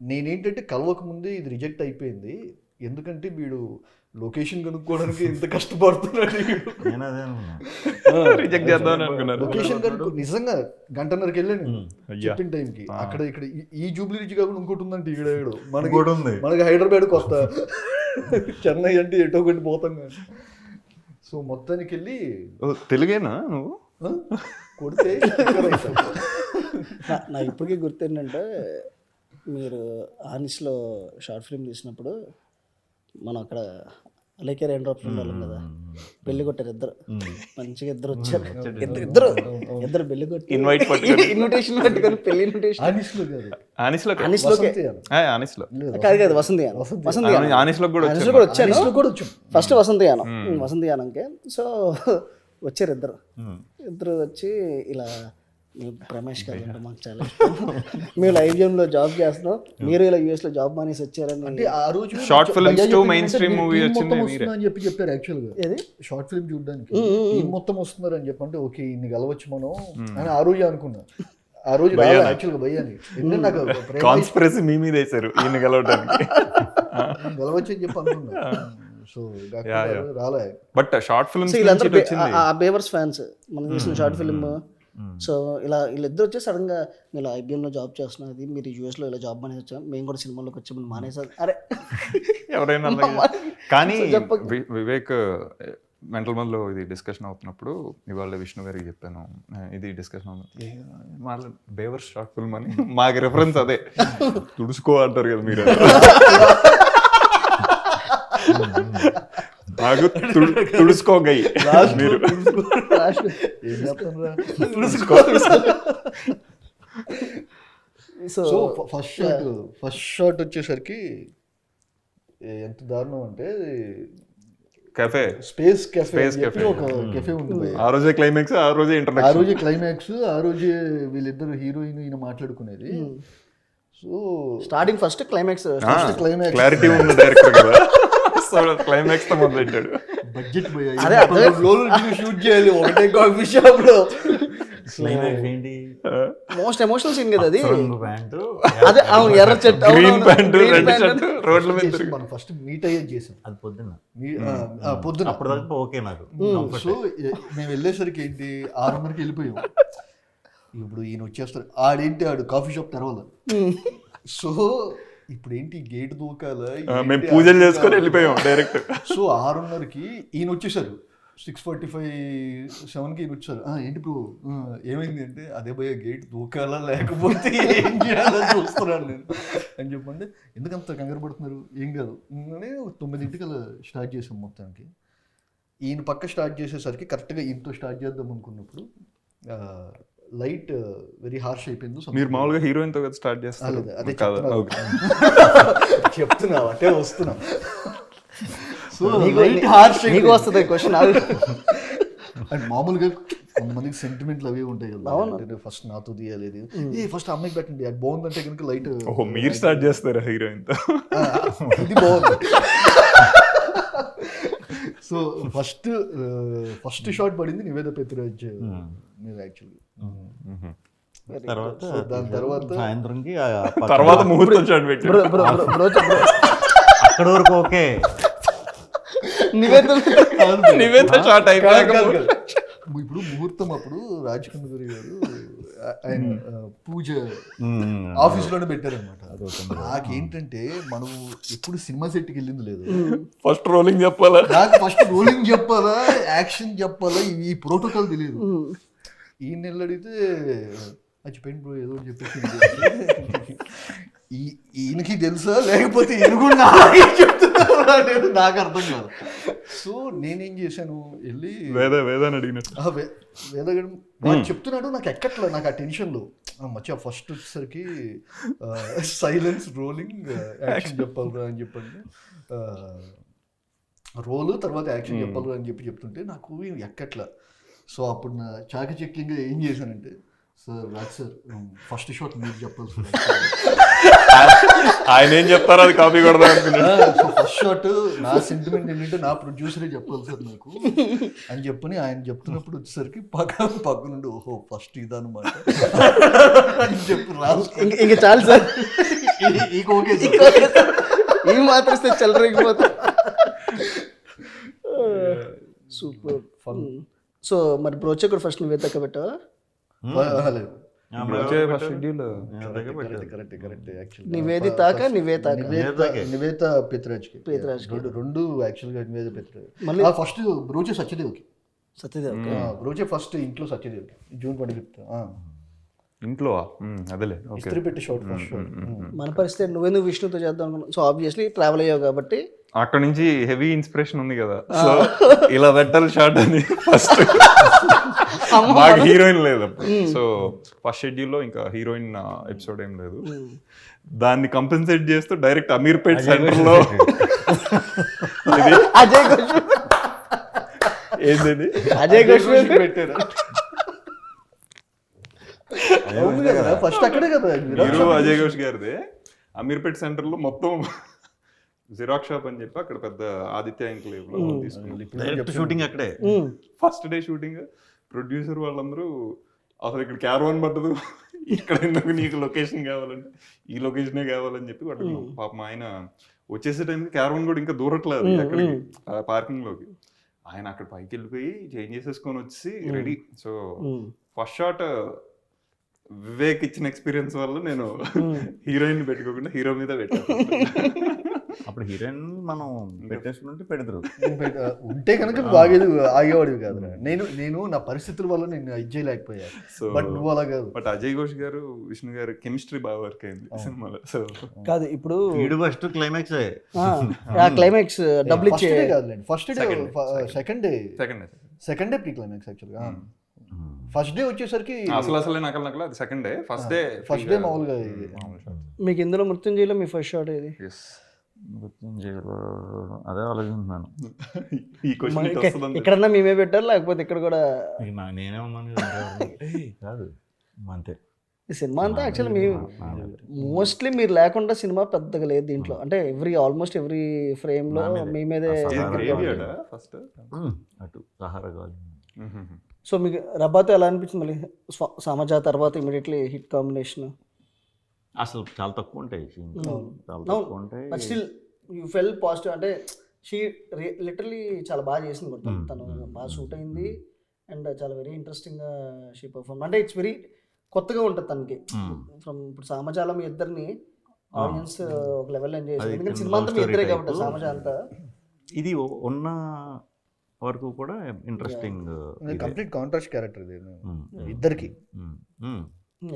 నేనేంటంటే కలవకముందే ఇది రిజెక్ట్ అయిపోయింది, ఎందుకంటే వీడు లొకేషన్ కనుక్కోవడానికి ఎంత కష్టపడుతున్నాడు. రిజెక్ట్ చేద్దాం అనుకున్నాను. లొకేషన్ కనుక్కో నిజంగా 1.5 వెళ్ళాను చెప్పిన టైంకి. అక్కడ ఇక్కడ ఈ జూబ్లీ రిడ్జ్ కాకుండా ఇంకోటి ఉందంటే ఈడాడు మనకి హైదరాబాద్ కొత్త, చెన్నై అంటే ఎటో ఒకటి పోతాం కానీ. సో మొత్తానికి వెళ్ళి తెలుగేనా నువ్వు కొడితే నా ఇప్పటికీ గుర్తేంటంటే మీరు ఆనిస్లో షార్ట్ ఫిల్మ్ తీసినప్పుడు మనం అక్కడ అలేకే రెయిన్ డ్రాప్స్ ఉండాలి కదా, పెళ్లి కొట్టారు ఇద్దరు, మంచిగా ఇద్దరు వచ్చారు. ఇద్దరు పెళ్లి కొట్టి ఇన్విటేషన్ పెట్టుకొని పెళ్లి ఇన్విటేషన్ కాదు వసంతయానం కూడా వచ్చాను ఫస్ట్ వసంతయానంకే. సో వచ్చారు ఇద్దరు వచ్చి ఇలా రమేష్ గారు అంటే మాకు చాలా ఇష్టం, మేము లైవ్ గేమ్ లో జాబ్ చేస్తున్నాం, మీరు ఇలా యూఎస్ లో జాబ్ మానేసి వచ్చారని. అంటే ఆ రోజు short films to main stream movie వచ్చింది అని చెప్పారు యాక్చువల్గా. ఏది షార్ట్ ఫిల్మ్ చూడడానికి టీం మొత్తం వస్తున్నారు అని చెప్పంటే ఓకే ఇన్ని గెలవచ్చు మనం అని ఆ రోజు అనుకున్నా. ఆ రోజు యాక్చువల్గా భయ్యాని ఎందుకంటే నాకు కాన్స్పిరసీ మీ మీద వేశారు ఈయన గెలవడానికి, గెలవచ్చు అని చెప్పి అనుకున్నా. సో రాలే. బట్ షార్ట్ ఫిల్మ్స్ ఆ బేవర్స్ ఫ్యాన్స్ మనం చేసిన షార్ట్ ఫిల్మ్. సో వీళ్ళిద్దరు వచ్చి సడన్ గా మీరు ఐబిఎంలో జాబ్ చేస్తున్నది, మీరు యూఎస్లో ఇలా జాబ్ మానేసి వచ్చాం, మేము కూడా సినిమాలోకి వచ్చి మానేసారు. అరే ఎవరైనా కానీ వివేక్ మెంటల్ మంత్లో ఇది డిస్కషన్ అవుతున్నప్పుడు ఇవాళ విష్ణు గారికి చెప్పాను, ఇది డిస్కషన్ అవుతుంది బేవర్స్ షార్ట్ ఫిల్మ్ అని, మాకు రెఫరెన్స్ అదే తుడుచుకో అంటారు కదా మీరు, నాకు తుడుచుకోగై మీరు సో ఫస్ట్ షాట్ వచ్చేసరికి ఎంత దారుణం అంటే కెఫే స్పేస్ కెఫే ఒక కెఫే ఉంటుంది. ఆ రోజే క్లైమాక్స్, ఆ రోజే ఆ రోజే వీళ్ళిద్దరు హీరోయిన్ ఈయన మాట్లాడుకునేది. So starting first climax clarity ఉన్న డైరెక్టర్ కదా, క్లైమాక్స్ తో మొదలెట్టాడు. బడ్జెట్ షూట్ చేయాలి ఒకటే కాఫీ షాప్ లో. మోస్ట్ ఎమోషనల్ సీన్ కదా అది. అదే ఎర్ర చెట్టు గ్రీన్ ప్యాంట్ రెడ్ షర్ట్ రోడ్ల మీద మనం ఫస్ట్ మీట్ అయ్యేది చేసాం. అది పొద్దున్న అప్పటిదాకా ఓకే నాకు. సో మేము వెళ్ళేసరికి ఏంటి 6:30కి వెళ్ళిపోయాం. ఇప్పుడు ఈయన వచ్చేస్తారు, ఆడేంటి ఆడు కాఫీ షాప్ తెరవాలి, సో ఇప్పుడు ఏంటి గేట్ దూకాలా మేము పూజలు చేసుకొని వెళ్ళిపోయాం డైరెక్ట్. సో 6:30కి ఈయన వచ్చేసారు, 6:45, 7కి ఈయన వచ్చారు. ఏంటి బ్రో ఏమైంది అంటే, అదే భయ గేట్ దూకాలా లేకపోతే ఏం చేయాలో చూస్తున్నాను నేను అని చెప్పండి. ఎందుకంత కంగారు పడుతున్నారు, ఏం కాదు అని 9ంటికి అలా స్టార్ట్ చేసాం. మొత్తానికి ఈయన పక్క స్టార్ట్ చేసేసరికి కరెక్ట్గా ఈయనతో స్టార్ట్ చేద్దాం అనుకున్నప్పుడు లైట్ వెరీ హార్ష్ అయిపోయింది. మీరు మామూలుగా హీరోయిన్తో కదా స్టార్ట్ చేస్తారు? అదే చెప్తున్నా అంటే వస్తున్నా. సో లైట్ హార్ష్ నీకు వస్తుంది క్వశ్చన్. అండ్ మామూలుగా కొంతమందికి సెంటిమెంట్లు అవి ఉంటాయి కదా, ఫస్ట్ నాతో తీయలేదు, ఫస్ట్ అమ్మాయికి పెట్టండి అది బాగుందంటే కనుక లైట్. ఓహో, మీరు స్టార్ట్ చేస్తారా హీరోయిన్తో? ఇది బాగుంది. సో ఫస్ట్ షాట్ పడింది నివేద పెత్తురాజ్ మీద యాక్చువల్లీ. తర్వాత దాని తర్వాత సాయంత్రంకి తర్వాత ముహూర్తం షాట్ పెట్టి అక్కడ వరకు ఓకే. నివేద షాట్ అయిపోయాక ఇప్పుడు ముహూర్తం అప్పుడు రాజ్ కన్నూరి గారు ఆయన పూజ ఆఫీస్ లోనే పెట్టారనమాట. నాకేంటంటే మనం ఎప్పుడు సినిమా సెట్కి వెళ్ళింది లేదు, ఫస్ట్ రోలింగ్ చెప్పాలా, నాకు ఫస్ట్ రోలింగ్ చెప్పాలా యాక్షన్ చెప్పాలా ఈ ప్రోటోకాల్ తెలియదు. ఈ నెల అడిగితే మర్చిపోయింది బ్రో ఏదో చెప్పేసి, ఈయనకి తెలుసా లేకపోతే ఈయన కూడా చెప్తున్నారు నాకు అర్థం కాదు. సో నేనేం చేశాను, వెళ్ళి వేదాన్ని అడిగినట్టు వేదగడం చెప్తున్నాడు, నాకు ఎక్కట్లేదు, నాకు ఆ టెన్షన్లో మధ్య ఫస్ట్ వచ్చేసరికి సైలెన్స్ రోలింగ్ యాక్షన్ చెప్పాలిరా అని చెప్పండి, రోల్ తర్వాత యాక్షన్ చెప్పాలిరా అని చెప్తుంటే నాకు ఎక్కట్లా. సో అప్పుడు నా చాకచక్యంగా ఏం చేశానంటే, sir Raj sir first shot మీరు చెప్పాలి సార్. ఆయన ఏం చెప్తారో అది కాపీ కొడదాం అనుకున్నాను. సో ఫస్ట్ షాట్ నా సెంటిమెంట్ ఏంటంటే నా ప్రొడ్యూసరే చెప్పాలి సార్ నాకు అని చెప్పని ఆయన చెప్తున్నప్పుడు వచ్చేసరికి పక్క నుండి ఓహో ఫస్ట్ ఇదన్నమాట అని చెప్పి రాజు ఇంకా చాలు సార్, ఓకే ఈ మాత్రం చెల్లరేగిపోతా. Super fun. సో మరి బ్రోచే కూడా ఫస్ట్ నువ్వే తక్క పెట్టావా? నివేత పెత్తురాజ్కి రెండు యాక్చువల్గా నివేద పెత్తురాజ్. ఫస్ట్ బ్రోచే సత్యదేవ్కి బ్రోచే ఫస్ట్ ఇంట్లో సత్యదేవ్కి June 25th ఇంట్లో అదేలే ఇస్త్రీ పెట్టి షాట్ ఫస్ట్ షాట్. మన పరిస్థితి నువ్వెందుకు విష్ణుతో చేద్దాం అనుకున్నావు? సో ఆబ్వియస్లీ ట్రావెల్ అయ్యావు కాబట్టి అక్కడ నుంచి హెవీ ఇన్స్పిరేషన్ ఉంది కదా, సో ఇలా పెట్టాలి షాట్ అని. ఫస్ట్ మాకు హీరోయిన్ లేదు, సో ఫస్ట్ షెడ్యూల్లో ఇంకా హీరోయిన్ ఎపిసోడ్ ఏం లేదు. దాన్ని కంపెన్సేట్ చేస్తూ డైరెక్ట్ అమీర్పేట్ సెంటర్ లో అజయ్ ఘోష్ ఏంటది అజయ్ ఘోష్ పెట్టారు. ఫస్ట్ అక్కడే కదా మీరు అజయ్ ఘోష్ గారిదే అమీర్పేట్ సెంటర్ లో మొత్తం జిరాక్స్ షాప్ అని చెప్పి అక్కడ పెద్ద ఆదిత్య ఎన్క్లేవ్ లో షూటింగ్ అక్కడే. ఫస్ట్ డే షూటింగ్ ప్రొడ్యూసర్ వాళ్ళందరూ అసలు ఇక్కడ క్యారవాన్ పట్టదు, ఇక్కడ ఎందుకు నీకు లొకేషన్ కావాలంటే ఈ లొకేషనే కావాలని చెప్పి పట్టుకున్నాం. పాపం ఆయన వచ్చేసే టైంకి క్యారవాన్ కూడా ఇంకా దూరట్లేదు అక్కడికి పార్కింగ్ లోకి. ఆయన అక్కడ పైకి వెళ్ళిపోయి చేంజ్ చేసేసుకొని వచ్చి ready. So first shot Vivek ఇచ్చిన ఎక్స్పీరియన్స్ వల్ల నేను హీరోయిన్ పెట్టుకోకుండా హీరో మీద పెట్టాను. అప్పుడు హీరోయిన్ మనం పెట్టేసుకుంటే పెడతారు ఉంటే కనుక బాగేది ఆగేవాడివి కాదు. నేను నా పరిస్థితుల వల్ల నేను ఇచ్చేయలేకపోయా. సో బట్ నువ్వు అలా కాదు. బట్ అజయ్ ఘోష్ గారు విష్ణు గారు కెమిస్ట్రీ బాగా వర్క్ అయింది సినిమాలో. సో కాదు ఇప్పుడు వీడు ఫస్ట్ క్లైమాక్స్ క్లైమాక్స్ డబుల్ ఇచ్చే కాదులేండి, first day second day pre climax యాక్చువల్గా. ఫస్ట్ డే వచ్చేసరికి అసలే నకలు అది సెకండ్ డే. ఫస్ట్ డే మామూలుగా. మీకు ఇందులో మృత్యుంజయలో మీ ఫస్ట్ షాట్ ఏది? అదే ఆలోచిస్తున్నాను. ఇక్కడన్నా మేమే పెట్టారు లేకపోతే ఇక్కడ కూడా నేనే ఉన్నాను కాదు అంతే. ఈ సినిమా అంతా యాక్చువల్లీ మేము మోస్ట్లీ మీరు లేకుండా సినిమా పెద్దగా లేదు దీంట్లో. అంటే ఆల్మోస్ట్ ఎవ్రీ ఫ్రేమ్ లో మీ మీదే. అటు సహారా కావాలి. సో మీకు రబ్బాతో ఎలా అనిపించింది? మళ్ళీ సమాజా తర్వాత ఇమీడియట్లీ హిట్ కాంబినేషన్. అసలు చాలా తక్కువ ఉంటాయి, చాలా తక్కువ ఉంటాయి. But still you fell positive. అంటే షీ లిటరలీ చాలా బాగా చేసింది కూడా, తను బాగా షూట్ అయింది అండ్ చాలా వెరీ ఇంట్రెస్టింగ్గా షీ పర్ఫార్మ్. అంటే ఇట్స్ వెరీ కొత్తగా ఉంటుంది తనకి. ఫ్రమ్ ఇప్పుడు సామజాలం ఇద్దరిని ఆడియన్స్ ఒక లెవెల్ ఎంజాయ్ చేస్తారు. ఎందుకంటే సినిమా అంతా మీ ఇద్దరే కాబట్టి సామాజ అంతా. ఇది ఉన్న వరకు కూడా ఇంట్రెస్టింగ్. కంప్లీట్ కాంట్రాస్ట్ క్యారెక్టర్ ఇది ఇద్దరికి.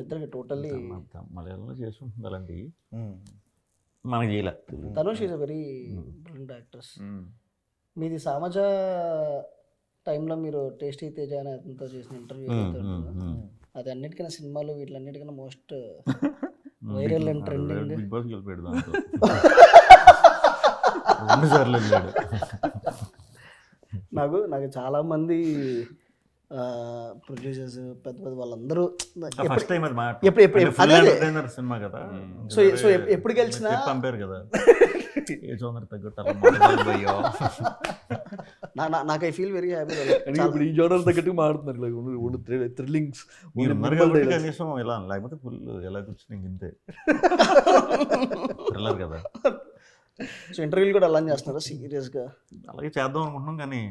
ఇద్దరికి టోటల్లీ. మలయాళంలో చేస్తుంటుంది అలాంటివి, మనకి చేయలే. Tanush is a very brilliant actress. మీది సామాజ టైంలో మీరు టేస్టీ తేజ అనే అతనితో చేసిన ఇంటర్వ్యూ అది అన్నిటికన్నా సినిమాలు వీటిలన్నిటికన్నా most viral and trending. Bigg Boss గెలిపాడు దాంట్లో 2 సార్లు వెళ్ళాడు. నాకు చాలా మంది ప్రొడ్యూసర్స్ పెద్ద పెద్ద వాళ్ళందరూ ఫస్ట్ టైం అది సినిమా కదా, సో ఎప్పుడు గెలిచినా పంపారు కదా ఏ జోనర్ తగ్గట్టు. నాకు ఐ ఫీల్ వెరీ హ్యాపీ. ఇప్పుడు ఈ జోనర్ తగ్గట్టు మాడుతున్నారు థ్రిల్లింగ్స్. మీరు ఉన్నారు కాబట్టి కనీసం ఇలా, లేకపోతే ఫుల్ ఎలా కూర్చుని ఇంతే థ్రిల్లర్ కదా. సో ఇంటర్వ్యూలు కూడా అలా చేస్తున్నారా సీరియస్గా? అలాగే చేద్దాం అనుకుంటున్నాం కానీ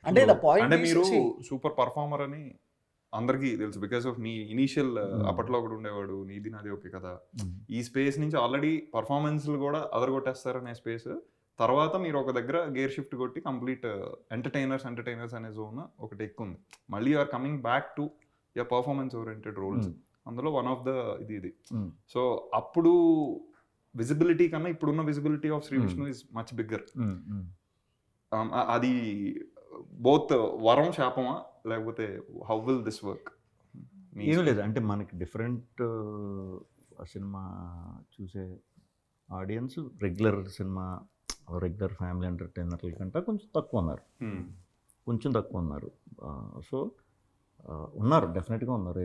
అంటే అంటే మీరు సూపర్ పర్ఫార్మర్ అని అందరికీ తెలుసు బికాస్ ఆఫ్ మీ ఇనీషియల్ అప్పట్లో ఒకటి ఉండేవాడు నీది నాది ఓకే కదా. ఈ స్పేస్ నుంచి ఆల్రెడీ పర్ఫార్మెన్స్లు కూడా అదరగొట్టేస్తారనే స్పేస్. తర్వాత మీరు ఒక దగ్గర గేర్ షిఫ్ట్ కొట్టి కంప్లీట్ ఎంటర్టైనర్స్ అనే జోన్ ఒకటి ఎక్కువ ఉంది. మళ్ళీ you're coming back to your performance oriented roles. అందులో వన్ ఆఫ్ ద ఇది. సో అప్పుడు విజిబిలిటీ కన్నా ఇప్పుడున్న visibility of Shri Vishnu is much bigger. అది బోత్ వరం శాపమా లేకపోతే హౌ విల్ దిస్ వర్క్? ఏం లేదు, అంటే మనకి డిఫరెంట్ సినిమా చూసే ఆడియన్స్ రెగ్యులర్ ఫ్యామిలీ ఎంటర్టైనర్ల కంటే కొంచెం తక్కువ ఉన్నారు. సో ఉన్నారు, డెఫినెట్గా ఉన్నారు.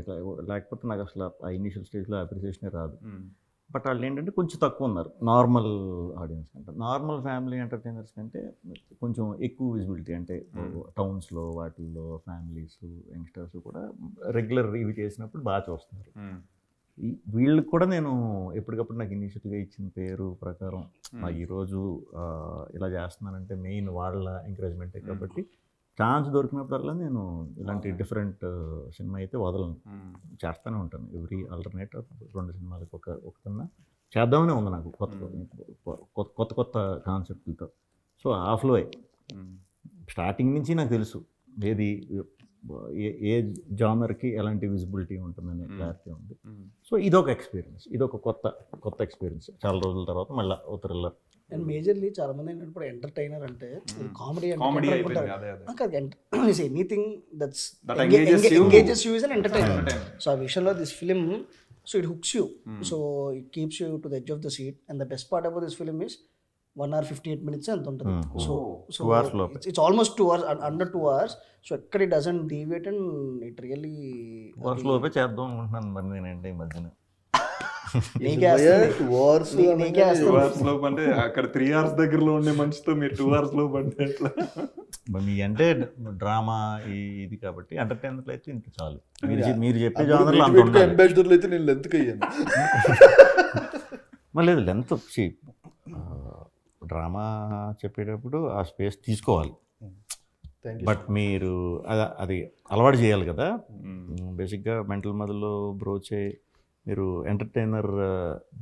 లేకపోతే నాకు అసలు ఆ ఇనీషియల్ స్టేజ్లో అప్రిసియేషనే రాదు. బట్ వాళ్ళు ఏంటంటే కొంచెం తక్కువ ఉన్నారు నార్మల్ ఆడియన్స్ కంటే. నార్మల్ ఫ్యామిలీ ఎంటర్టైనర్స్ కంటే కొంచెం ఎక్కువ విజిబిలిటీ, అంటే టౌన్స్లో వాటిల్లో ఫ్యామిలీస్ యంగ్స్టర్స్ కూడా రెగ్యులర్ ఇవి చేసినప్పుడు బాగా చూస్తున్నారు. వీళ్ళకి కూడా నేను ఎప్పటికప్పుడు నాకు ఇనిషియల్గా ఇచ్చిన పేరు ప్రకారం ఈరోజు ఇలా చేస్తున్నానంటే మెయిన్ వాళ్ళ ఎంకరేజ్మెంటే. కాబట్టి ఛాన్స్ దొరికినప్పుడల్లా నేను ఇలాంటి డిఫరెంట్ సినిమా అయితే వదలను, చేస్తూనే ఉంటాను. ఎవ్రీ ఆల్టర్నేటివ్ 2 సినిమాలకు ఒకటన్నా చేద్దామనే ఉంది నాకు, కొత్త కాన్సెప్ట్లతో. సో ఆఫ్లో స్టార్టింగ్ నుంచి నాకు తెలుసు ఏది ఏ జానర్కి ఎలాంటి విజిబిలిటీ ఉంటుందనే క్లారిటీ ఉంది. సో ఇదొక ఎక్స్పీరియన్స్, ఇదొక కొత్త ఎక్స్పీరియన్స్. చాలా రోజుల తర్వాత మళ్ళీ ఓ థ్రిల్లర్. అండ్ మేజర్లీ చాలా మంది ఏంటంటే ఇప్పుడు ఎంటర్టైనర్ అంటే comedy anything that's engages you is an entertainer. So ఆ విషయంలో this film, so it hooks you, so it keeps you to the edge of the seat. And the best part about this film is 1 hour 58 minutes ఎంత ఉంటుంది. So it's almost 2 hours, under 2 hours. So ఎక్కడ it doesn't deviate and it really లోపే చేద్దాం అనుకుంటున్నాను మరి నేనంటే ఈ మధ్యన. అంటే అక్కడ 3 hours దగ్గరలో ఉండే మనిషితో మీరు 2 hours లో పడితే ఎట్లా? మీ అంటే డ్రామా ఇది కాబట్టి ఎంటర్టైనర్ అయితే ఇంత చాలు. మీరు చెప్పే జానర్లో అంబాసిడర్లు అయితే నేను లెంత్ అయ్యాను. మళ్ళీ లేదు లెంత్ డ్రామా చెప్పేటప్పుడు ఆ స్పేస్ తీసుకోవాలి. బట్ మీరు అది అలవాటు చేయాలి కదా. బేసిక్గా మెంటల్ మదర్లో బ్రోచే మీరు ఎంటర్టైనర్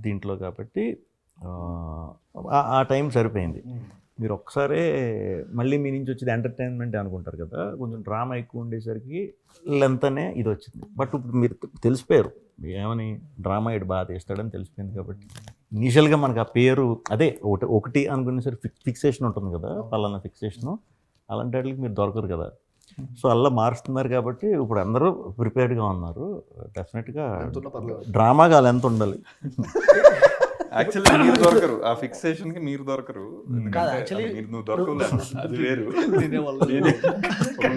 దీంట్లో కాబట్టి ఆ టైం సరిపోయింది. మీరు ఒక్కసారే మళ్ళీ మీ నుంచి వచ్చేది ఎంటర్టైన్మెంట్ అనుకుంటారు కదా, కొంచెం డ్రామా ఎక్కువ ఉండేసరికి లెంత్ అనే ఇది వచ్చింది. బట్ ఇప్పుడు మీరు తెలిసిపోయారు ఏమని డ్రామా ఇటు బాగా తీస్తాడని తెలిసిపోయింది. కాబట్టి ఇనీషియల్గా మనకు ఆ పేరు అదే ఒకటి అనుకునేసరికి ఫిక్సేషన్ ఉంటుంది కదా, పలానా ఫిక్సేషను, అలాంటి వాటికి మీరు దొరకరు కదా. సో అలా మారుస్తున్నారు కాబట్టి ఇప్పుడు అందరూ ప్రిపేర్డ్గా ఉన్నారు. డెఫినెట్గా డ్రామాగా అలా ఎంత ఉండాలి. యాక్చువల్లీ మీరు దొరకరు ఆ ఫిక్సేషన్ కి, మీరు దొరకరు. నువ్వు దొరకలే, అది వేరు.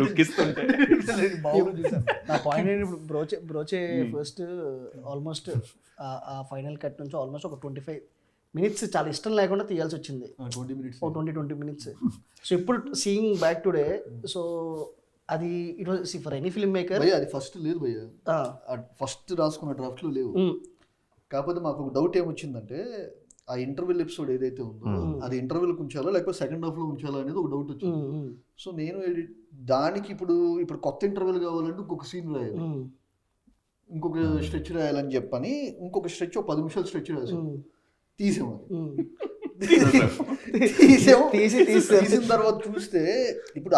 లుక్ ఇస్తుంటే నా పాయింట్ ఏంటి, ఇప్పుడు బ్రోచే ఫస్ట్ ఆల్మోస్ట్ ఆ ఫైనల్ కట్ నుంచి ఆల్మోస్ట్ ఒక 25 minutes చాలా ఇష్టం లేకుండా తీయాల్సి వచ్చింది. 20 minutes. సో ఇప్పుడు సీయింగ్ బ్యాక్ టుడే, సో అది it was for any film maker. అది ఫస్ట్ లేదు భయ్య, ఫస్ట్ రాసుకున్న డ్రాఫ్ట్లో లేవు. కాకపోతే మాకు ఒక డౌట్ ఏమొచ్చిందంటే ఆ ఇంటర్వెల్ ఎపిసోడ్ ఏదైతే ఉందో అది ఇంటర్వెల్కి ఉంచాలా లేకపోతే సెకండ్ హాఫ్లో ఉంచాలా అనేది ఒక డౌట్ వచ్చింది. సో నేను దానికి ఇప్పుడు కొత్త ఇంటర్వెల్ కావాలంటే ఇంకొక సీన్ రాయాలి. ఇంకొక స్ట్రెచ్ రాయాలని చెప్పని ఇంకొక స్ట్రెచ్ 10 నిమిషాలు స్ట్రెచ్ రాసాం, తీసాము. తీసిన తర్వాత చూస్తే ఇప్పుడు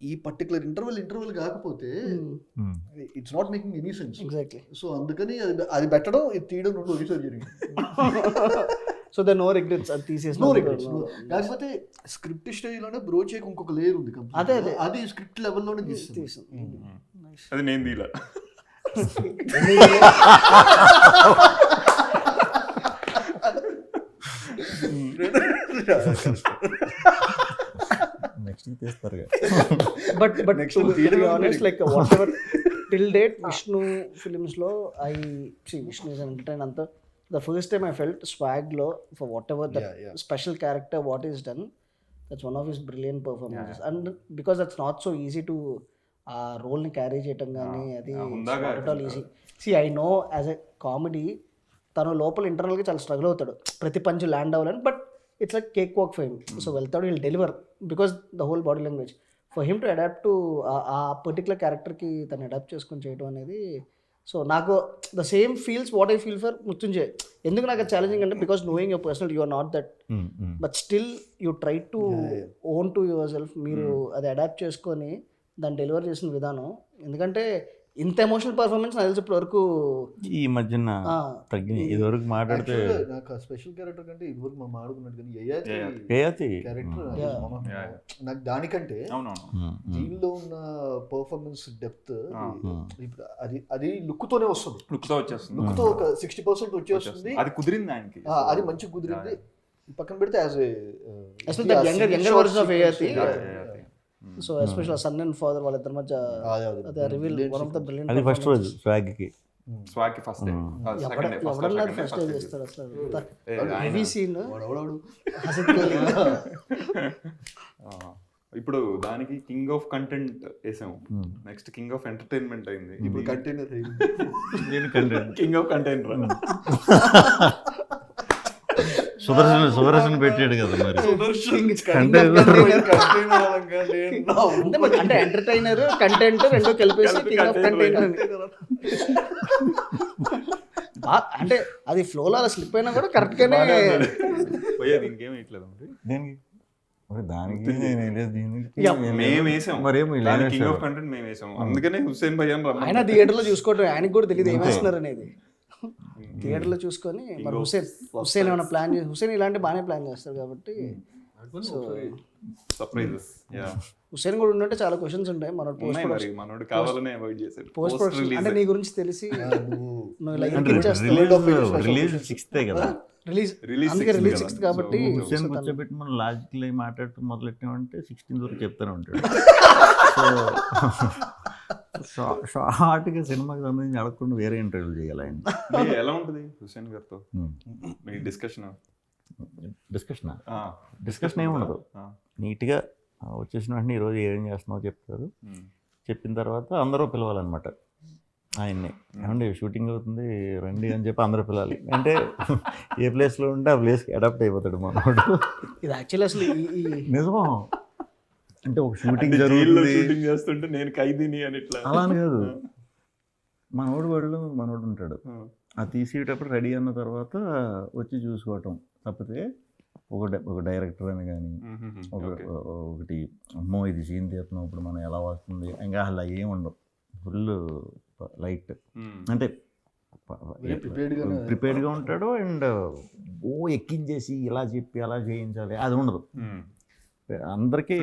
ఈ పర్టికులర్ ఇంటర్వెల్ కాకపోతే it's not making any sense. Exactly. So అందుకని అది పెట్టడం ఇది తీయడం రెండు ఒకేసారి జరిగింది. సో దే నో రిగ్రెట్స్, అది తీసేసి నో రిగ్రెట్స్. కాకపోతే స్క్రిప్ట్ స్టేజ్ లోనే బ్రో చేయక ఇంకొక లేయర్ ఉంది. అదే అది స్క్రిప్ట్ లెవెల్లోనే తీసాం. అది నేను తీలా. నెక్స్ట్ తీస్తారు. But to be honest, like whatever till date Vishnu films lo Vishnu is an entertainer anta. The first time I felt swag lo for whatever that special character what is done, that's one of his brilliant performances. And because that's not so easy to role ni carry cheytam gaani adi not at all easy. See, I know as a comedy tanu lopal internal ga chaala struggle avutadu prati punch land avvalani, but it's like cakewalk for him. So వెళ్తాడు, he'll deliver because the whole body language for him to adapt to ఆ particular క్యారెక్టర్కి తను adapt చేసుకొని చేయడం అనేది. సో నాకు the same feels what I feel for Mrityunjay. ఎందుకు నాకు ఛాలెంజింగ్ అంటే because knowing your personal you are not that, but still you try to own to yourself. మీరు అది అడాప్ట్ చేసుకొని దాన్ని డెలివర్ చేసిన విధానం, ఎందుకంటే ఇంత ఎమోషనల్ పర్ఫార్మెన్స్ నాకు తెలిసి ఇప్పటి వరకు ఈ మధ్యన తగ్గినాయి. ఇది వరకు మాట్లాడితే నాకు ఆ స్పెషల్ క్యారెక్టర్ కంటే ఇది వరకు మనం ఆడుకున్నట్టు కానీ క్యారెక్టర్ నాకు దానికంటే దీనిలో ఉన్న పర్ఫార్మెన్స్ డెప్త్ ఇప్పుడు అది లుక్ తోనే వస్తుంది. లుక్ తో ఒక 60% వచ్చేస్తుంది. అది కుదిరింది ఆయనకి, అది మంచిగా కుదిరింది. పక్కన పెడితే as younger version of ART. So especially son and father వాళ్ళిద్దరి మధ్య అదే reveal one of the brilliant. అది ఫస్ట్ రోజు స్వాగ్ కి ఫస్ట్ డే ఎవడన్నా ఫస్ట్ డే చేస్తాడు అసలు హెవీ సీన్. ఇప్పుడు దానికి కింగ్ ఆఫ్ కంటెంట్ వేసాము, నెక్స్ట్ కింగ్ ఆఫ్ ఎంటర్టైన్మెంట్ అయింది. ఇప్పుడు container king of container Sudarshan పెట్టాడు కదా మరి. అంటే ఎంటర్టైనర్ కంటెంట్ రెండు కలిపేసి కింగ్ ఆఫ్ కంటైనర్ అంటే అది ఫ్లోలో అలా స్లిప్ అయినా కూడా కరెక్ట్ గానే పోయేది. ఇంకేం ఇట్లేదు దానికి మేము వేసాం, కింగ్ ఆఫ్ కంటెంట్ మేము వేసాం. అందుకనే హుస్సేన్ భయ్య ఆయన థియేటర్ లో చూసుకోవటం, ఆయనకు కూడా తెలియదు ఏం వేస్తున్నారు అనేది. థియేటర్లో చూసుకొని మరి హుస్సేన్ ఏమైనా ప్లాన్ చేసి, హుస్సేన్ ఇలాంటి బాగానే ప్లాన్ చేస్తారు కాబట్టి. సో హుస్సేన్ కూడా ఉన్నట్టే చాలా క్వశ్చన్స్ ఉంటాయి. మనోడు పోస్ట్ ప్రొడక్షన్ అంటే నీ గురించి తెలిసి నువ్వు ఇలా రిలీజ్ 6th కదా, అందుకే రిలీజ్ 6th కాబట్టి హుస్సేన్ కూర్చోబెట్టి మనం లాజికల్ మాట్లాడుతూ మొదలెట్టామంటే 16th వరకు చెప్తానే ఉంటాడు. సో షార్ట్గా సినిమాకి సంబంధించి అడగకుండా వేరే ఇంటర్వ్యూలు చేయాలి ఆయన. ఎలా ఉంటుంది హుస్సేన్ గారితో మీ డిస్కషన్ ఏమి ఉండదు. నీట్గా వచ్చేసిన వెంటనే ఈరోజు ఏం చేస్తున్నావు చెప్తారు. చెప్పిన తర్వాత అందరూ పిలవాలన్నమాట ఆయన్ని. ఏమండి షూటింగ్ అవుతుంది రండి అని చెప్పి అందరూ పిలవాలి. అంటే ఏ ప్లేస్లో ఉంటే ఆ ప్లేస్కి అడాప్ట్ అయిపోతాడు మనోడు. ఇది యాక్చువల్లీ అసలు నిజమా అంటే ఒక షూటింగ్ చేస్తుంటే నేను ఖైదీని అని ఇట్లా అలా అని కాదు. మనోడు ఉంటాడు, అది తీసేటప్పుడు రెడీ అన్న తర్వాత వచ్చి చూసుకోవటం తప్పితే ఒక డైరెక్టర్ అని కానీ ఒకటి అమ్మో ఇది సీన్ తీస్తున్నాం ఇప్పుడు మనం ఎలా వస్తుంది ఇంకా అలా ఏమి ఉండవు. ఫుల్ లైట్ అంటే ప్రిపేర్డ్గా ఉంటాడు. అండ్ ఎక్కించేసి ఇలా చెప్పి అలా చేయించాలి అది ఉండదు. అందరికీ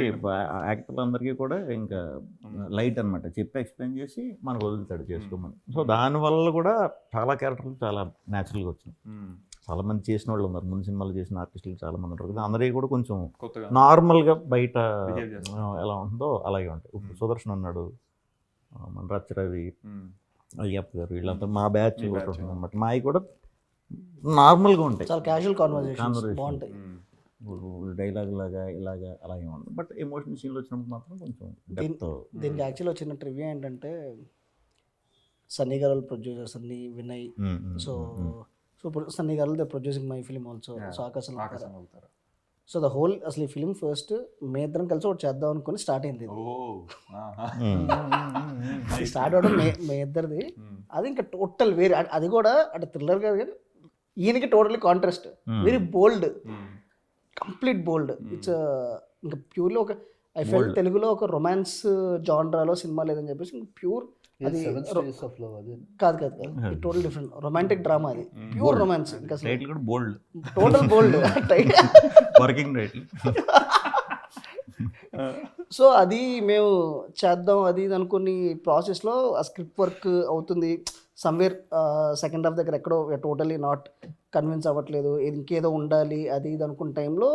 యాక్టర్లందరికీ కూడా ఇంకా లైట్ అనమాట, చెప్పి ఎక్స్ప్లెయిన్ చేసి మనకు వదులుతాడు చేసుకోమని. సో దానివల్ల కూడా చాలా క్యారెక్టర్లు చాలా న్యాచురల్గా వచ్చినాయి. చాలా మంది చేసిన వాళ్ళు ఉన్నారు, ముందు సినిమాలు చేసిన ఆర్టిస్టులు చాలా మంది ఉంటారు కదా, అందరికీ కూడా కొంచెం నార్మల్గా బయట ఎలా ఉంటుందో అలాగే ఉంటాయి. ఇప్పుడు సుదర్శన్ ఉన్నాడు, మన రవి, అయ్యప్ప గారు, వీళ్ళంతా మా బ్యాచ్ అనమాట. మావి కూడా నార్మల్గా ఉంటాయి, చాలా క్యాజువల్ కాన్వర్సేషన్ బాగుంటాయి. డైలాగ్ లాగా ఇలాగా అలాగే ఉంటుంది. బట్ ఎమోషనల్ సీన్లు వచ్చినప్పుడు మాత్రం కొంచెం డెప్త్. దీనికి యాక్చువల్గా వచ్చిన ట్రివ్యూ ఏంటంటే సన్నీ గారు ప్రొడ్యూసర్, సన్నీ వినయ్. సో సన్నీ గారు they producing my film also. So ఆకాశం. సో ద హోల్ అసలు ఈ ఫిలిం ఫస్ట్ మే ఇద్దరం కలిసి ఒకటి చేద్దాం అనుకుని స్టార్ట్ అయింది. స్టార్ట్ అవడం మే ఇద్దరిది. అది ఇంకా టోటల్ వేరే, అది కూడా అంటే థ్రిల్లర్ కాదు కానీ ఈయనకి totally contrast, very bold, complete bold. It's ఇంకా ప్యూర్లీ ఒక ఐ ఫెల్ తెలుగులో ఒక రొమాన్స్ జాన్రాలో సినిమా లేదని చెప్పేసి ఇంకా ప్యూర్ అది కాదు టోటల్ డిఫరెంట్ రొమాంటిక్ డ్రామా, అది ప్యూర్ రొమాన్స్. ఇంకా టైటిల్ కూడా బోల్డ్, టోటల్ బోల్డ్ వర్కింగ్ టైటిల్. సో అది మేము చేద్దాం అది ఇది అనుకుని ప్రాసెస్లో ఆ స్క్రిప్ట్ వర్క్ అవుతుంది. సమ్వేర్ సెకండ్ హాఫ్ దగ్గర ఎక్కడో టోటలీ నాట్ కన్విన్స్ అవ్వట్లేదు, ఇంకేదో ఉండాలి అది ఇది అనుకున్న టైంలో